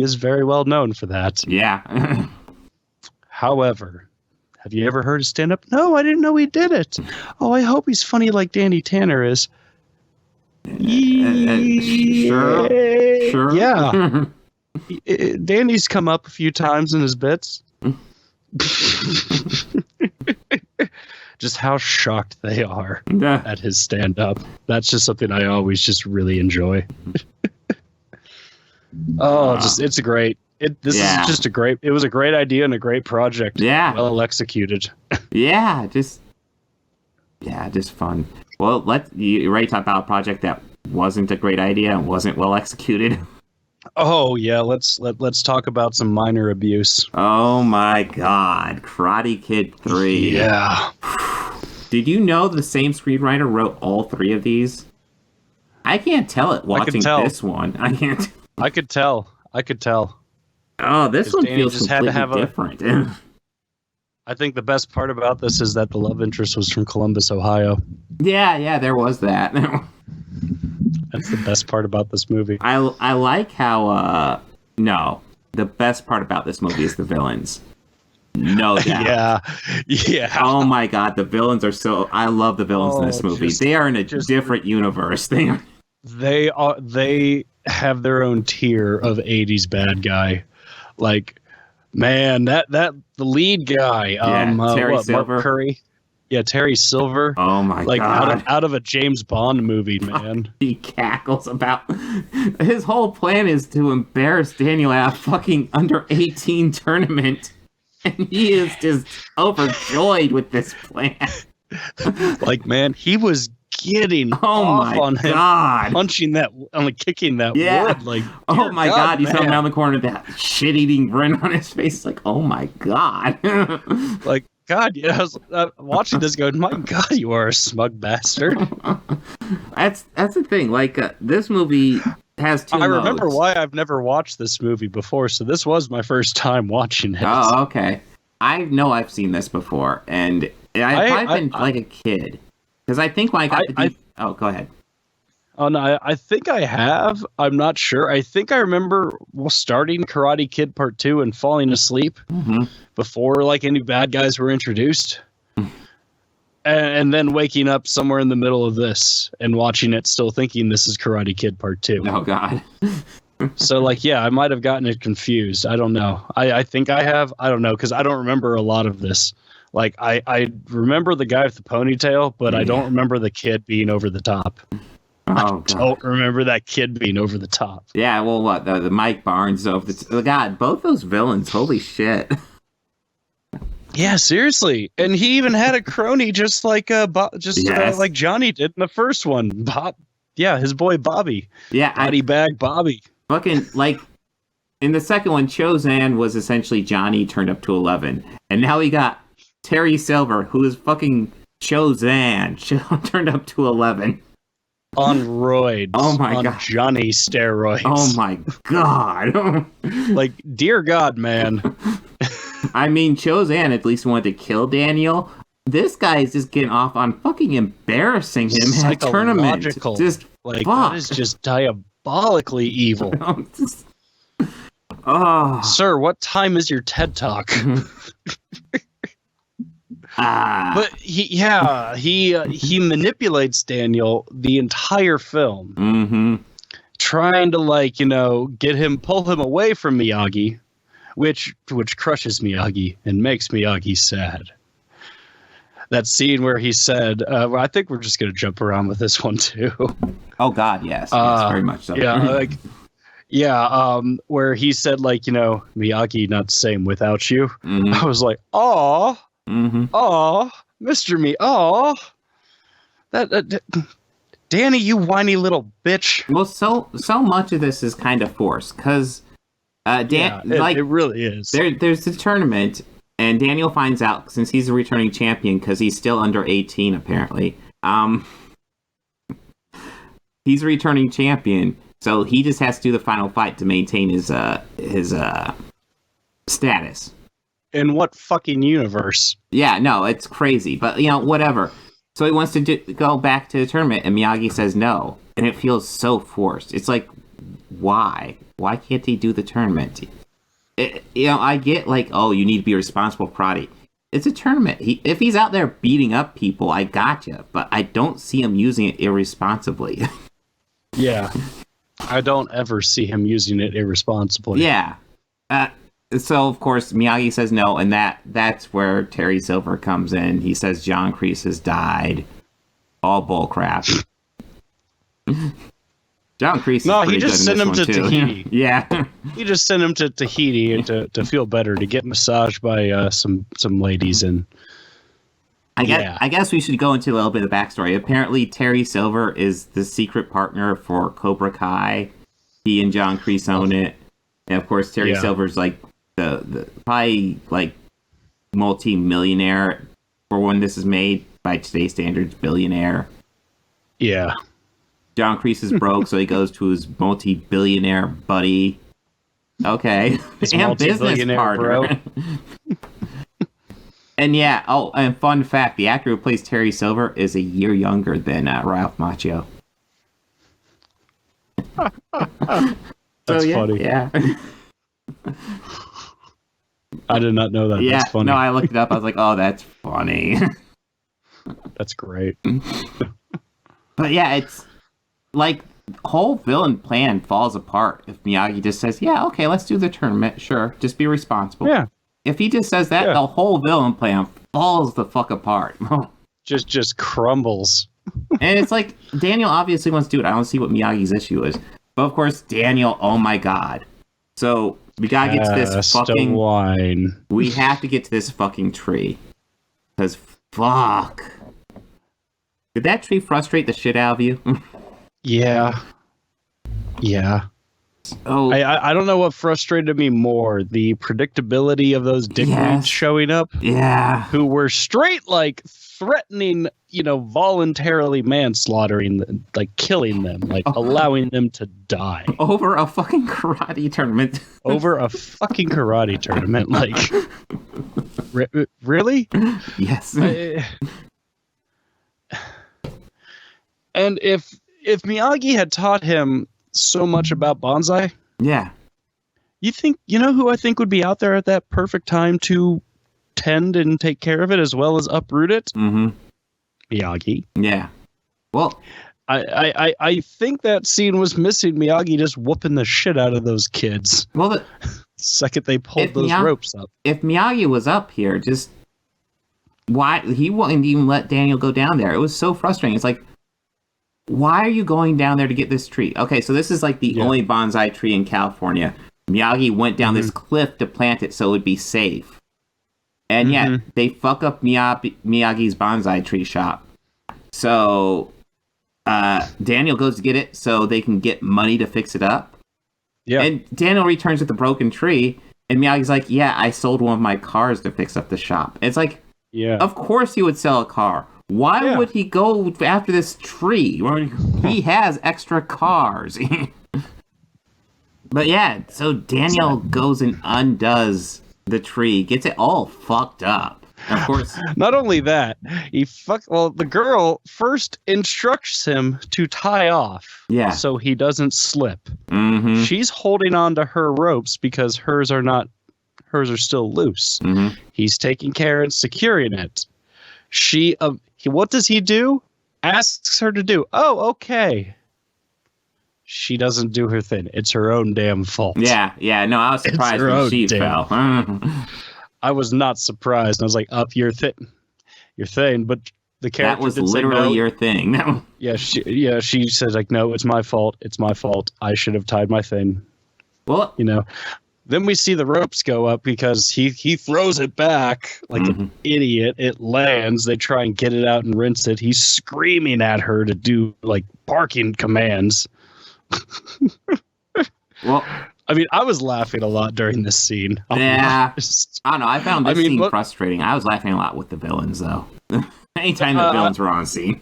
is very well known for that. Yeah. However, have you ever heard of stand-up? No, I didn't know he did it. Oh, I hope he's funny like Danny Tanner is. Sure. Yeah. Danny's come up a few times in his bits. Just how shocked they are at his stand-up. That's just something I always just really enjoy. It's great. It was a great idea and a great project. Yeah. Well executed. just fun. Well, you ready to talk about a project that wasn't a great idea and wasn't well executed? Oh yeah, let's talk about some minor abuse. Oh my God, Karate Kid 3. Yeah. Did you know the same screenwriter wrote all 3 of these? I can't tell it watching this one. I can't. I could tell. Oh, this one feels just completely different. I think the best part about this is that the love interest was from Columbus, Ohio. Yeah, there was that. That's the best part about this movie. I like how, no, the best part about this movie is the villains. No doubt. Yeah. Oh my God, the villains are I love the villains in this movie. They are in a different universe. They have their own tier of 80s bad guy. Like, man, the lead guy, Terry Silver. Mark Curry. Yeah, Terry Silver. Oh my God. Out of a James Bond movie, man. He cackles about his whole plan is to embarrass Daniel at a fucking under 18 tournament. And he is just overjoyed with this plan. Like, man, he was getting off on him, punching that, kicking that wood. Like, oh my God, he's coming around the corner with that shit-eating grin on his face. Like, oh my God. Like, God, I was watching this going, my God, you are a smug bastard. That's the thing. Like, this movie has 2 modes. Remember why I've never watched this movie before, so this was my first time watching it. Oh, okay. I know I've seen this before, and I've been like a kid. Because I think when I got oh, go ahead. Oh, no, I think I have. I'm not sure. I think I remember starting Karate Kid Part 2 and falling asleep before any bad guys were introduced. And then waking up somewhere in the middle of this and watching it, still thinking this is Karate Kid Part 2. Oh, God. So, I might have gotten it confused. I don't know. I think I have. I don't know, because I don't remember a lot of this. I remember the guy with the ponytail, but I don't remember the kid being over the top. Oh, I don't remember that kid being over the top. Yeah, well, what? The Mike Barnes over the God, both those villains, holy shit. Yeah, seriously. And he even had a crony just like Johnny did in the first one. Bob. Yeah, his boy Bobby. Yeah. Body bag Bobby. Fucking, in the second one, Cho-Zan was essentially Johnny turned up to 11. And now we got Terry Silver, who is fucking Cho-Zan turned up to 11. On roids. Oh my God. Johnny steroids. Oh my God. Dear God, man. I mean, Cho-Zan at least wanted to kill Daniel. This guy is just getting off on fucking embarrassing him in a tournament. Just that is just diabolically evil. Sir, what time is your TED Talk? But he manipulates Daniel the entire film, trying to pull him away from Miyagi, which crushes Miyagi and makes Miyagi sad. That scene where he said, I think we're just going to jump around with this one too. Oh God, yes, very much so. Yeah, where he said Miyagi not the same without you. I was like, aw, Mr. Me, aw, that Danny, you whiny little bitch. Well, so much of this is kind of forced because it really is. There's the tournament. And Daniel finds out, since he's a returning champion, because he's still under 18, apparently. He's a returning champion, so he just has to do the final fight to maintain his status. In what fucking universe? Yeah, no, it's crazy, but, whatever. So he wants to go back to the tournament, and Miyagi says no. And it feels so forced. It's like, why? Why can't he do the tournament? I get like, oh, you need to be responsible for karate. It's a tournament. If he's out there beating up people, I gotcha. But I don't see him using it irresponsibly. Yeah. I don't ever see him using it irresponsibly. Yeah. So, of course, Miyagi says no, and that's where Terry Silver comes in. He says John Kreese has died. All bullcrap. John Kreese is pretty good in this one, too. No, he just sent him to Tahiti. Yeah. He just sent him to Tahiti to feel better, to get massaged by some ladies. And I guess we should go into a little bit of the backstory. Apparently, Terry Silver is the secret partner for Cobra Kai. He and John Kreese own it. And, of course, Terry Silver's like the probably like multi-millionaire for when this is made, by today's standards, billionaire. Yeah. John Kreese is broke, so he goes to his multi-billionaire buddy. Okay. And business partner. And and fun fact, the actor who plays Terry Silver is a year younger than Ralph Macchio. That's funny. Yeah. I did not know that. Yeah, that's funny. No, I looked it up. I was like, oh, that's funny. That's great. But yeah, it's like whole villain plan falls apart if Miyagi just says, yeah, okay, let's do the tournament. Sure, just be responsible. Yeah. If he just says that, the whole villain plan falls the fuck apart. just crumbles. And it's like, Daniel obviously wants to do it. I don't see what Miyagi's issue is. But of course, Daniel, oh my god. So we gotta get to this fucking wine. We have to get to this fucking tree. Because fuck. Did that tree frustrate the shit out of you? Yeah. Oh, I don't know what frustrated me more, the predictability of those dickweeds showing up. Yeah. Who were straight, like, threatening, voluntarily manslaughtering them, like, killing them, like, allowing them to die. Over a fucking karate tournament. Like, really? Yes. And if Miyagi had taught him so much about bonsai, you know who I think would be out there at that perfect time to tend and take care of it as well as uproot it? Mm-hmm. Miyagi. Yeah. Well, I think that scene was missing Miyagi just whooping the shit out of those kids. Well, the second they pulled those ropes up. If Miyagi was up here, just why he wouldn't even let Daniel go down there? It was so frustrating. It's like, why are you going down there to get this tree? Okay, so this is like the only bonsai tree in California. Miyagi went down this cliff to plant it so it would be safe. And yet, they fuck up Miyagi's bonsai tree shop. So, Daniel goes to get it so they can get money to fix it up. Yeah. And Daniel returns with the broken tree, and Miyagi's like, yeah, I sold one of my cars to fix up the shop. And it's like, of course he would sell a car. Why would he go after this tree? He has extra cars. But yeah, so Daniel goes and undoes the tree, gets it all fucked up. And of course, not only that, the girl first instructs him to tie off, so he doesn't slip. Mm-hmm. She's holding on to her ropes because hers are still loose. Mm-hmm. He's taking care and securing it. What does he do? Asks her to do. Oh, okay. She doesn't do her thing. It's her own damn fault. Yeah. No, I was surprised when she fell. I was not surprised. I was like, up your thing. But the character that was literally your thing. She said like, no, it's my fault. It's my fault. I should have tied my thing. Well, Then we see the ropes go up because he throws it back like an idiot. It lands. They try and get it out and rinse it. He's screaming at her to do like barking commands. Well, I mean, I was laughing a lot during this scene. I don't know. I found this scene frustrating. I was laughing a lot with the villains, though. Anytime the villains were on scene.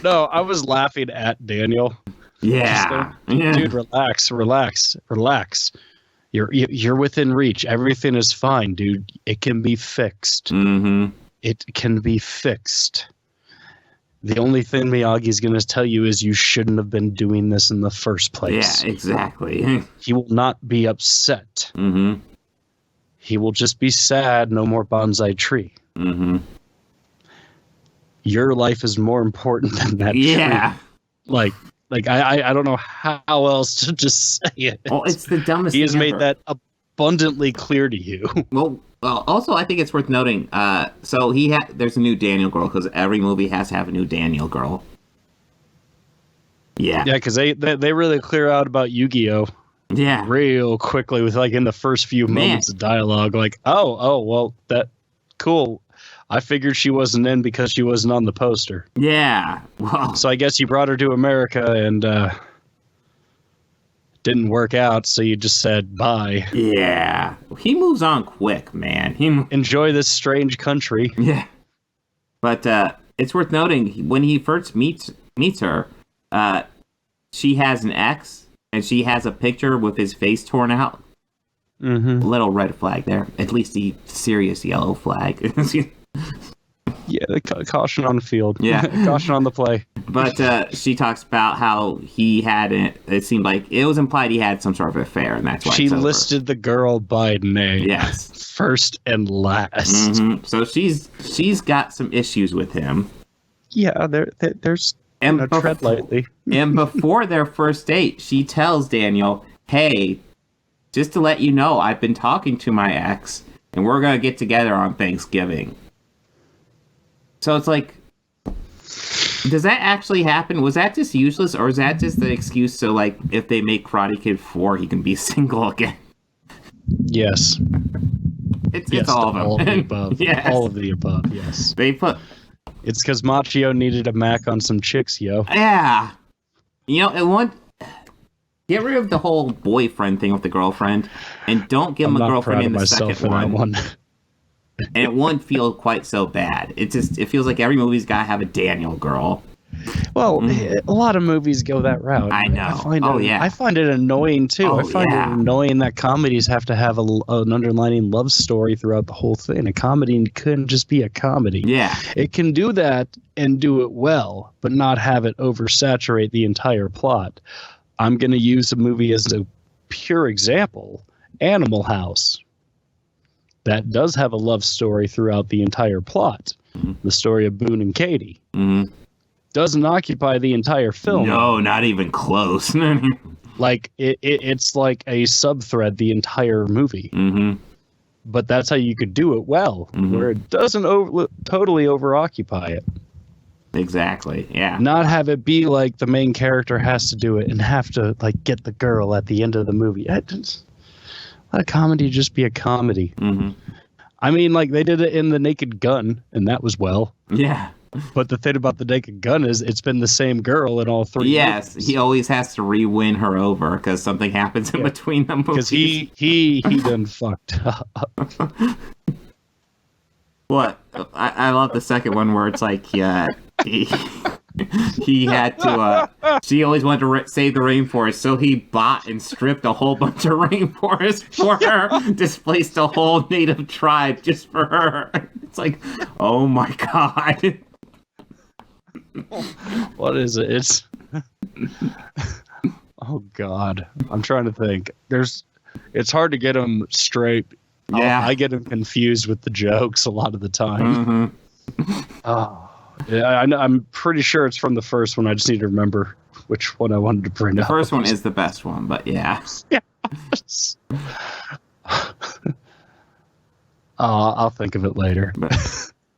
No, I was laughing at Daniel. Yeah. Dude, relax. You're within reach. Everything is fine, dude. It can be fixed. Mm-hmm. It can be fixed. The only thing Miyagi's going to tell you is you shouldn't have been doing this in the first place. Yeah, exactly. He will not be upset. Mm-hmm. He will just be sad, no more bonsai tree. Mm-hmm. Your life is more important than that tree. Like I don't know how else to just say it. Well, it's the dumbest He has thing made ever. that abundantly clear to you. Well, also, I think it's worth noting, so there's a new Daniel girl, because every movie has to have a new Daniel girl. Yeah. Yeah, because they really clear out about Yu-Gi-Oh! Yeah. Real quickly with, like, in the first few moments of dialogue, like, well, that, cool. I figured she wasn't in because she wasn't on the poster. Yeah. Well, So I guess you brought her to America and didn't work out, so you just said bye. yeah. He moves on quick, man. Enjoy this strange country. Yeah. But it's worth noting, when he first meets her, she has an ex, and she has a picture with his face torn out. Mm-hmm. Little red flag there. At least the serious yellow flag. Yeah, caution on the field. Yeah. Caution on the play. But she talks about how he had it seemed like it was implied he had some sort of affair, and that's why She it's over. listed the girl by name. Yes. First and last. Mm-hmm. So she's got some issues with him. Yeah, there's And tread lightly. And before their first date, she tells Daniel, "Hey, just to let you know, I've been talking to my ex, and we're gonna get together on Thanksgiving." So it's like, does that actually happen? Was that just useless, or is that just the excuse so, like, if they make Karate Kid 4, he can be single again? Yes. It's all of them. All of the above. Yes. All of the above, yes. They put... It's because Machio needed a Mac on some chicks, yo. Yeah. You know, get rid of the whole boyfriend thing with the girlfriend, and don't give him a girlfriend in the second one. And it won't feel quite so bad. It feels like every movie's got to have a Daniel girl. Well, a lot of movies go that route. I know. I find it annoying, too. I find it annoying that comedies have to have an underlining love story throughout the whole thing. A comedy couldn't just be a comedy. Yeah. It can do that and do it well, but not have it oversaturate the entire plot. I'm going to use a movie as a pure example, Animal House. That does have a love story throughout the entire plot. Mm-hmm. The story of Boone and Katie. Mm-hmm. Doesn't occupy the entire film. No, not even close. Like, it's like a sub-thread the entire movie. Mm-hmm. But that's how you could do it well, where it doesn't totally over-occupy it. Exactly, yeah. Not have it be like the main character has to do it and have to, like, get the girl at the end of the movie. Let a comedy just be a comedy. Mm-hmm. I mean, like, they did it in The Naked Gun, and that was well. Yeah. But the thing about The Naked Gun is it's been the same girl in all three Yes, movies. he always has to re-win her over because something happens in between the movies. Because he done fucked up. What? I love the second one where it's like, yeah, he had to, she always wanted to save the rainforest, so he bought and stripped a whole bunch of rainforest for her, displaced a whole native tribe just for her. It's like, oh my God. What is it? It's... Oh, God. I'm trying to think. It's hard to get them straight. Yeah. I get them confused with the jokes a lot of the time. Mm-hmm. Oh. Yeah, I'm pretty sure it's from the first one. I just need to remember which one I wanted to bring up. The first one is the best one, but yeah. Yes. I'll think of it later.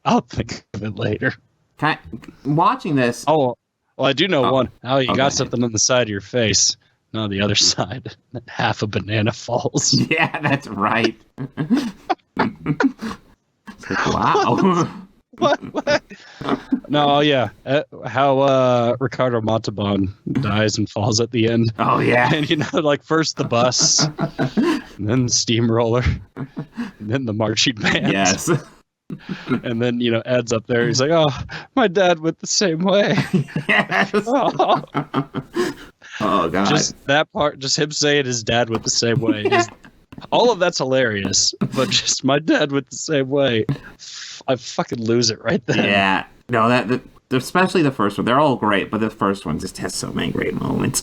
I'll think of it later. Watching this... Oh, well, I do know one. Oh, you got okay. something on the side of your face. No, the other side. Half a banana falls. Yeah, that's right. It's like, wow. What? No, yeah. How Ricardo Montalban dies and falls at the end. Oh, yeah. And, like, first the bus, and then the steamroller, and then the marching band. Yes. And then, Ed's up there. He's like, oh, my dad went the same way. Yes. Oh, God. Just that part, just him saying his dad went the same way. All of that's hilarious, but just my dad went the same way. I fucking lose it right there. Yeah. No, especially the first one. They're all great, but the first one just has so many great moments.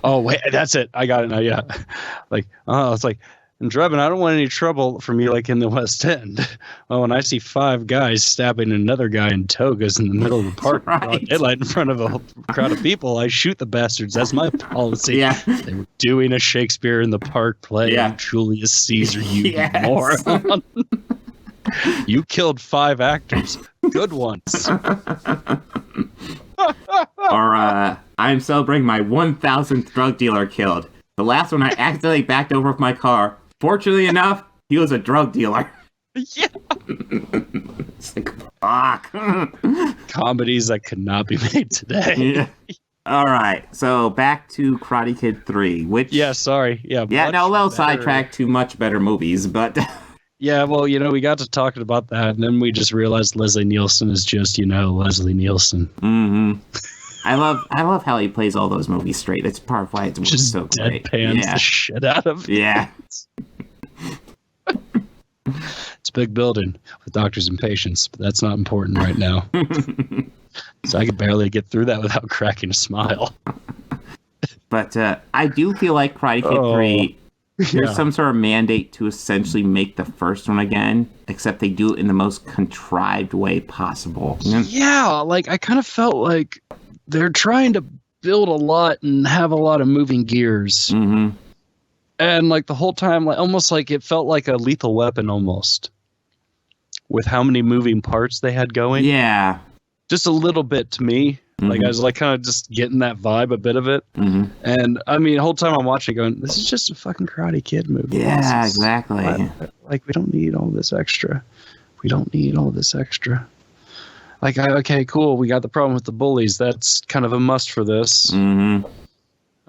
Oh, wait, that's it. I got it now, yeah. Like, it's like, and Drebin, I don't want any trouble from you like in the West End. Well, when I see 5 guys stabbing another guy in togas in the middle of the park, broad daylight in front of a crowd of people, I shoot the bastards. That's my policy. Yeah. They were doing a Shakespeare in the Park play of Julius Caesar, you moron. You killed 5 actors. Good ones. Or, I'm celebrating my 1,000th drug dealer killed. The last one I accidentally backed over with my car. Fortunately enough, he was a drug dealer. Yeah. It's like, fuck. Comedies that could not be made today. Yeah. All right, so back to Karate Kid 3, which... Yeah, sorry. Yeah, no, a little sidetracked to much better movies, but... Yeah, well, we got to talking about that, and then we just realized Leslie Nielsen is just, Leslie Nielsen. Mm-hmm. I love how he plays all those movies straight. That's part of why it's just so great. Deadpans the shit out of it. Yeah. It's a big building with doctors and patients, but that's not important right now. So I could barely get through that without cracking a smile. But I do feel like Karate Kid 3... There's some sort of mandate to essentially make the first one again, except they do it in the most contrived way possible. Yeah, like I kind of felt like they're trying to build a lot and have a lot of moving gears. Mm-hmm. And like the whole time, like almost like it felt like a Lethal Weapon almost. With how many moving parts they had going. Yeah. Just a little bit to me. Mm-hmm. Like I was like kind of just getting that vibe a bit of it. Mm-hmm. And I mean, the whole time I'm watching going, this is just a fucking Karate Kid movie. Yeah, exactly. Like we don't need all this extra. We don't need all this extra. Like, okay, cool. We got the problem with the bullies. That's kind of a must for this. Mm-hmm.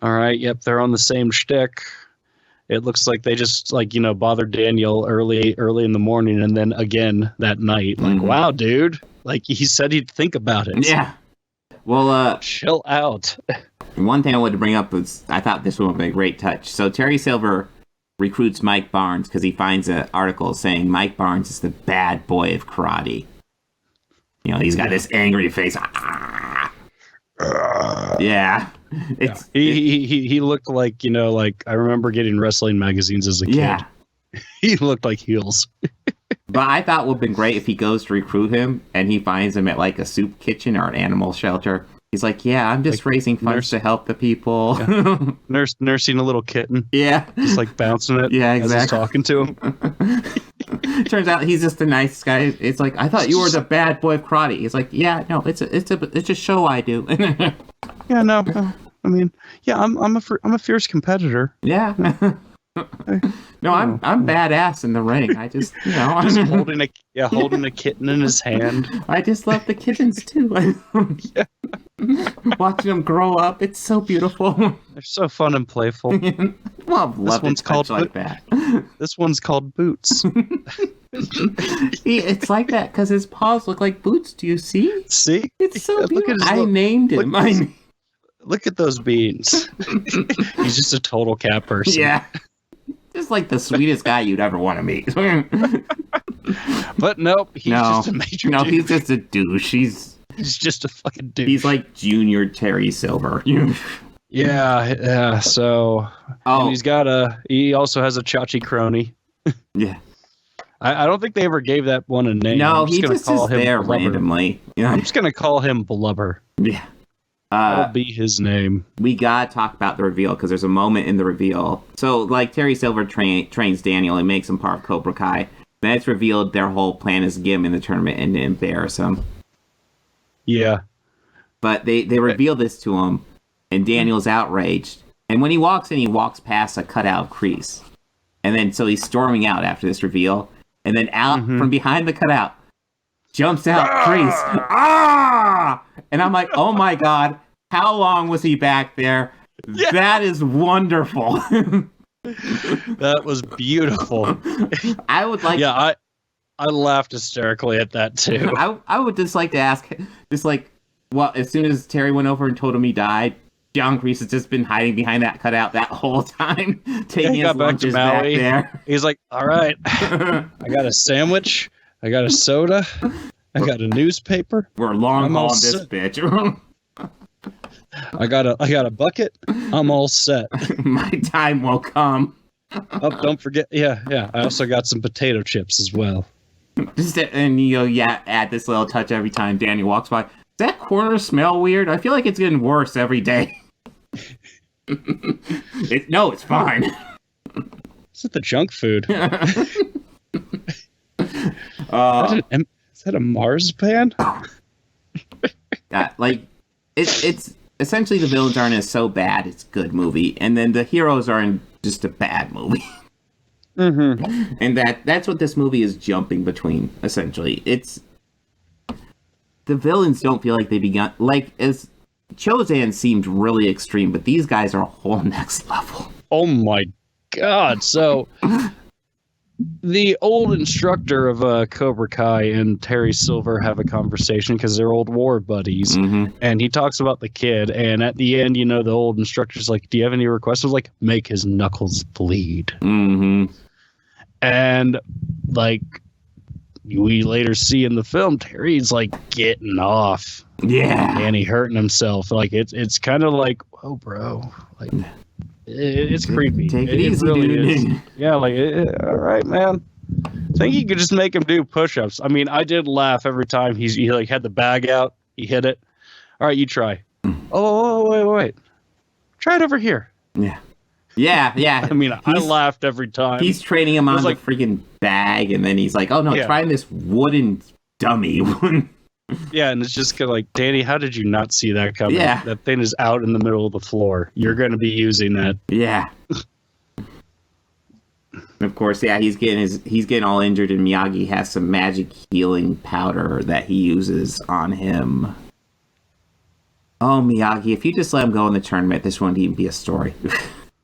All right. Yep. They're on the same shtick. It looks like they just bothered Daniel early in the morning. And then again that night, like, wow, dude, like he said he'd think about it. Yeah. Well, chill out. One thing I wanted to bring up was I thought this would be a great touch. So Terry Silver recruits Mike Barnes because he finds an article saying Mike Barnes is the bad boy of karate. He's got this angry face. Yeah. He looked like, like I remember getting wrestling magazines as a kid. Yeah. He looked like heels. But I thought it would have been great if he goes to recruit him and he finds him at like a soup kitchen or an animal shelter. He's like, yeah, I'm just raising funds to help the people. Yeah. Nursing a little kitten. Yeah. Just like bouncing it. Yeah, exactly. As he's talking to him. Turns out he's just a nice guy. It's like, I thought you were the bad boy of karate. He's like, yeah, no, it's a show I do. Yeah, no. I mean, yeah, I'm a fierce competitor. Yeah. No, I'm badass in the ring. I just, just holding a kitten in his hand. I just love the kittens too. Yeah. Watching them grow up, it's so beautiful. They're so fun and playful. Well, this one's called like that. This one's called Boots. It's like that because his paws look like boots. Do you see? See? It's so beautiful. I named him. Look at those beans. He's just a total cat person. Yeah. Just like the sweetest guy you'd ever want to meet. But nope, he's just a major douche. He's just a douche. He's just a fucking douche. He's like junior Terry Silver. Yeah, so and he also has a Chachi crony. Yeah. I don't think they ever gave that one a name. No, he just is there randomly. I'm just going to call him Blubber. Yeah. That'll be his name. We gotta talk about the reveal because there's a moment in the reveal. So, like, Terry Silver trains Daniel and makes him part of Cobra Kai. Then it's revealed their whole plan is to get him in the tournament and to embarrass him. Yeah. But they reveal this to him, and Daniel's outraged. And when he walks in, he walks past a cutout crease. And then, so he's storming out after this reveal. And then out from behind the cutout, jumps out crease. Ah! And I'm like, oh my God, how long was he back there? Yeah. That is wonderful. That was beautiful. I would like... Yeah, I laughed hysterically at that too. I would just like to ask, well, as soon as Terry went over and told him he died, John Kreese has just been hiding behind that cutout that whole time, taking his lunches back there. He's like, all right, I got a sandwich, I got a soda, I got a newspaper. We're long all hauling this set. bitch. I got a bucket. I'm all set. My time will come. Oh, don't forget. Yeah. I also got some potato chips as well. And you add this little touch every time Danny walks by. Does that corner smell weird? I feel like it's getting worse every day. No, it's fine. Is it the junk food? Is that a marzipan? It's essentially the villains aren't as so bad it's a good movie, and then the heroes are in just a bad movie. Mm-hmm. And that's what this movie is jumping between. Essentially, it's the villains don't feel like they begun as Chozan seemed really extreme, but these guys are a whole next level. Oh my god! So the old instructor of Cobra Kai and Terry Silver have a conversation because they're old war buddies, and he talks about the kid. And at the end, the old instructor's like, "Do you have any requests?" I was like, "Make his knuckles bleed." Mm-hmm. And we later see in the film, Terry's getting off. Yeah, and he hurting himself. It's kind of like, whoa, bro. It's creepy. Take it easy, really dude. is. Yeah, all right, man. I think you could just make him do push-ups. I mean, I did laugh every time he had the bag out. He hit it. All right, you try. Oh, wait. Try it over here. Yeah. I mean, I laughed every time. He's training him on the freaking bag, and then he's like, "Oh no, try this wooden dummy." Yeah, and it's just kind of like, Danny, how did you not see that coming? Yeah. That thing is out in the middle of the floor. You're going to be using that. Yeah. Of course, he's getting all injured, and Miyagi has some magic healing powder that he uses on him. Oh, Miyagi, if you just let him go in the tournament, this wouldn't even be a story.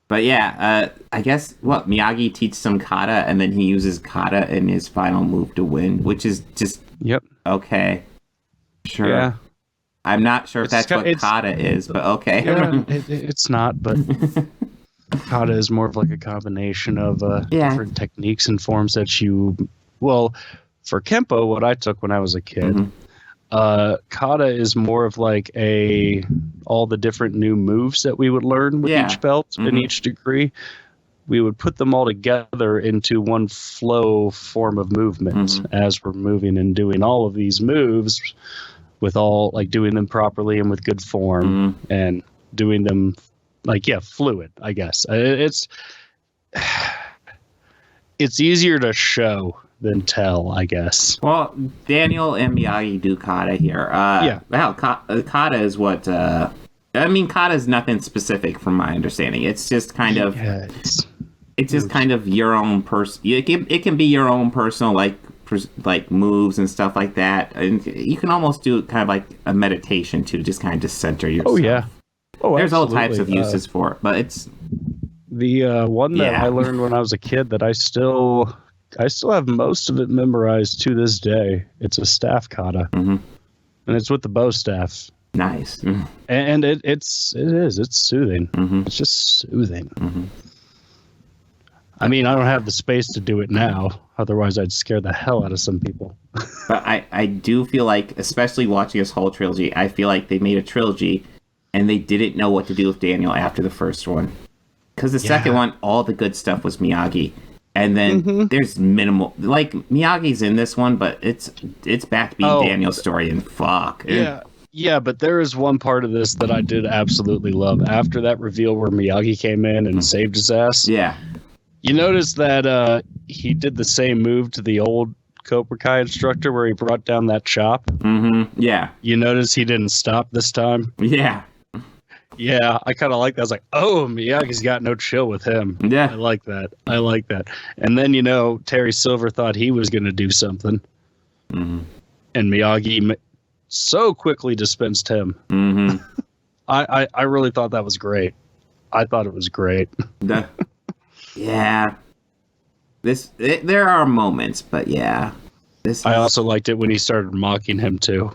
But yeah, I guess Miyagi teaches him kata, and then he uses kata in his final move to win, which is just okay. Sure. Yeah. I'm not sure if that's what kata is, but okay. Yeah, it's not, but kata is more of a combination of different techniques and forms that for Kempo, what I took when I was a kid, kata is more of all the different new moves that we would learn with each belt and each degree. We would put them all together into one flow form of movement as we're moving and doing all of these moves with all doing them properly and with good form and doing them fluid, I guess. It's easier to show than tell, I guess. Well, Daniel and Miyagi do kata here. Kata is what kata is nothing specific from my understanding. It's just kind of it's just kind of your own it can be your own personal moves and stuff like that, and you can almost do kind of like a meditation to just kind of just center yourself. There's all types of uses for it, but it's the one that I learned when I was a kid that I still have most of it memorized to this day. It's a staff kata, and it's with the bow staff. Nice. And it's soothing. It's just soothing. I mean, I don't have the space to do it now. Otherwise, I'd scare the hell out of some people. But I do feel like, especially watching this whole trilogy, I feel like they made a trilogy and they didn't know what to do with Daniel after the first one. Because the second one, all the good stuff was Miyagi. And then there's minimal... Miyagi's in this one, but it's back to being Daniel's story, and fuck. Yeah, but there is one part of this that I did absolutely love. After that reveal where Miyagi came in and saved his ass... Yeah. You notice that he did the same move to the old Cobra Kai instructor where he brought down that chop? Yeah. You notice he didn't stop this time? Yeah. Yeah, I kind of like that. I was like, oh, Miyagi's got no chill with him. Yeah. I like that. And then, Terry Silver thought he was going to do something. And Miyagi so quickly dispensed him. I really thought that was great. I thought it was great. Yeah. There are moments, but yeah. I also liked it when he started mocking him, too.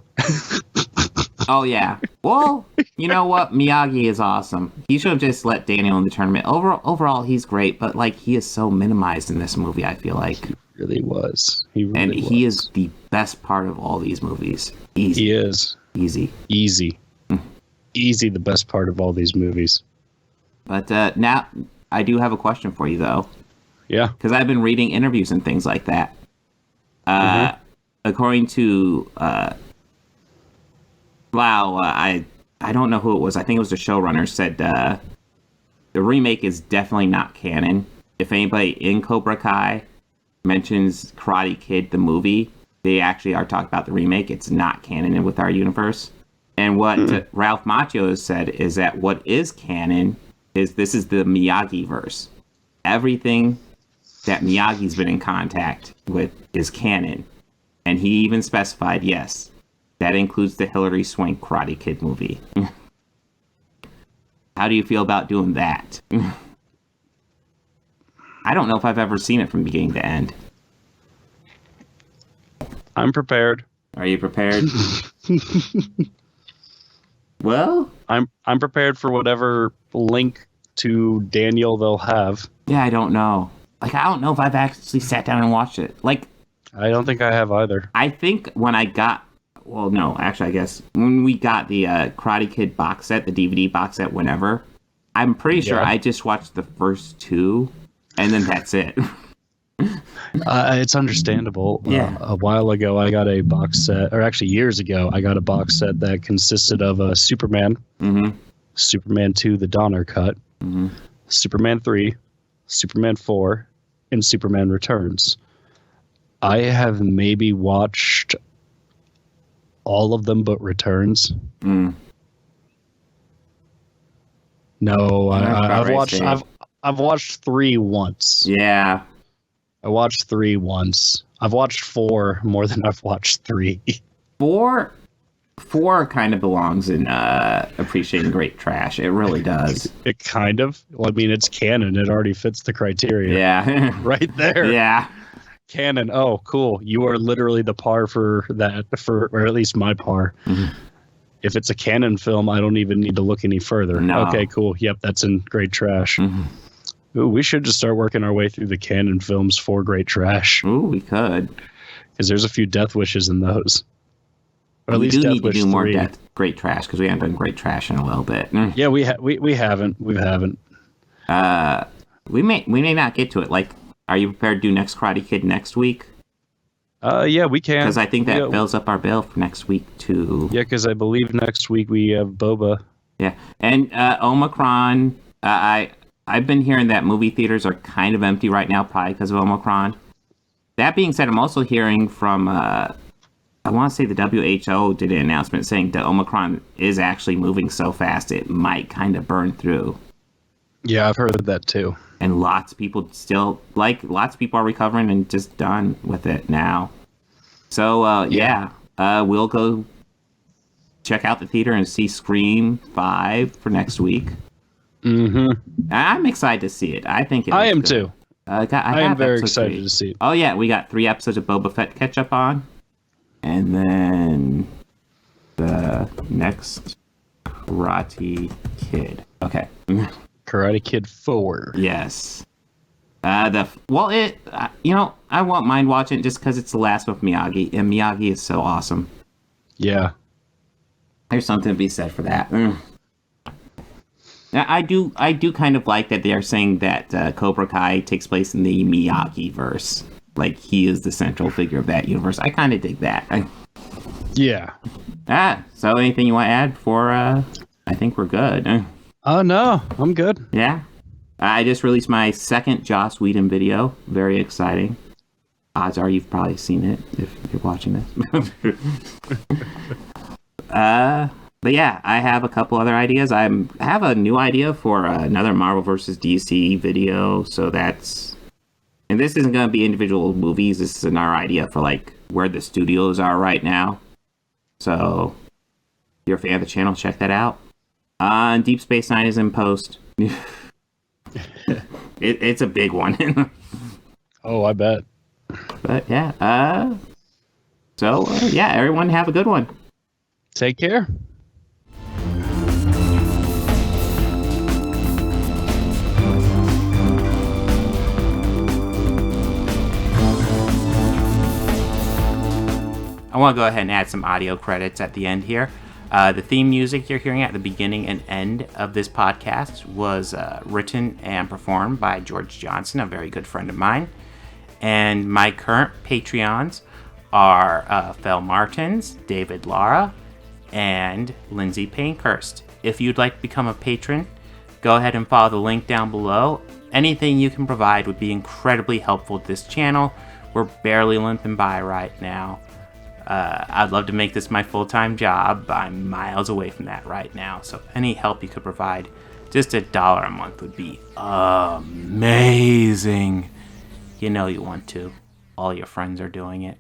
Oh, yeah. Well, you know what? Miyagi is awesome. He should have just let Daniel in the tournament. Overall, he's great, but, he is so minimized in this movie, I feel like. really was. He is the best part of all these movies. Easy. He is. Easy. Easy, the best part of all these movies. But now, I do have a question for you, though. Yeah. Because I've been reading interviews and things like that. According to... I don't know who it was. I think it was the showrunner said the remake is definitely not canon. If anybody in Cobra Kai mentions Karate Kid, the movie, they actually are talking about the remake. It's not canon with our universe. And what Ralph Macchio has said is that what is canon is this is the Miyagi verse. Everything that Miyagi's been in contact with is canon. And he even specified, yes, that includes the Hilary Swank Karate Kid movie. How do you feel about doing that? I don't know if I've ever seen it from beginning to end. I'm prepared. Are you prepared? Well, I'm prepared for whatever link to Daniel they'll have. Yeah, I don't know. I don't know if I've actually sat down and watched it. I don't think I have either. I think when I got... Well, no, actually, I guess when we got the Karate Kid box set, the DVD box set, whenever, I'm pretty sure I just watched the first two, and then that's it. It's understandable. Yeah. A while ago, I got a box set, or actually years ago, I got a box set that consisted of Superman, Superman 2, the Donner Cut, Superman 3, Superman 4, and Superman Returns. I have maybe watched all of them but Returns. No, I've watched 3 once. Yeah. I watched 3 once. I've watched 4 more than I've watched 3. 4 kind of belongs in appreciating great trash. It really does. It kind of. Well, I mean, it's canon. It already fits the criteria. Yeah. Right there. Yeah. Canon. Oh, cool. You are literally the par for that, or at least my par. If it's a canon film, I don't even need to look any further. No. Okay, cool. Yep, that's in great trash. Ooh, we should just start working our way through the canon films for great trash. Ooh, we could. Because there's a few death wishes in those. Or at we least do Death need to Wish do more 3. great trash, because we haven't done great trash in a little bit. Yeah, we haven't. We haven't. We may not get to it. Are you prepared to do next Karate Kid next week? Yeah, we can. Because I think that fills up our bill for next week, too. Yeah, because I believe next week we have Boba. Yeah. And Omicron, I've been hearing that movie theaters are kind of empty right now, probably because of Omicron. That being said, I'm also hearing from, I want to say the WHO did an announcement saying that Omicron is actually moving so fast it might kind of burn through. Yeah, I've heard of that, too. And lots of people are recovering and just done with it now. So, we'll go check out the theater and see Scream 5 for next week. I'm excited to see it. I think I am, too. I am very excited to see it. Oh, yeah, we got 3 episodes of Boba Fett catch up on. And then the next Karate Kid. Okay. Karate Kid 4. Yes. I won't mind watching it just because it's the last with Miyagi, and Miyagi is so awesome. Yeah. There's something to be said for that. I do kind of like that they are saying that Cobra Kai takes place in the Miyagi verse. He is the central figure of that universe. I kind of dig that. Yeah. So anything you want to add before I think we're good? Oh, no, I'm good. Yeah. I just released my second Joss Whedon video. Very exciting. Odds are you've probably seen it if you're watching this. But yeah, I have a couple other ideas. I have a new idea for another Marvel vs. DC video. So and this isn't going to be individual movies. This is another idea for where the studios are right now. So if you're a fan of the channel, check that out. Deep Space Nine is in post. It's a big one. Oh, I bet. But yeah. Everyone have a good one. Take care. I want to go ahead and add some audio credits at the end here. The theme music you're hearing at the beginning and end of this podcast was written and performed by George Johnson, a very good friend of mine. And my current Patreons are Fel Martins, David Lara, and Lindsay Pankhurst. If you'd like to become a patron, go ahead and follow the link down below. Anything you can provide would be incredibly helpful to this channel. We're barely limping by right now. I'd love to make this my full-time job, but I'm miles away from that right now. So any help you could provide, just $1 a month would be amazing. You know you want to. All your friends are doing it.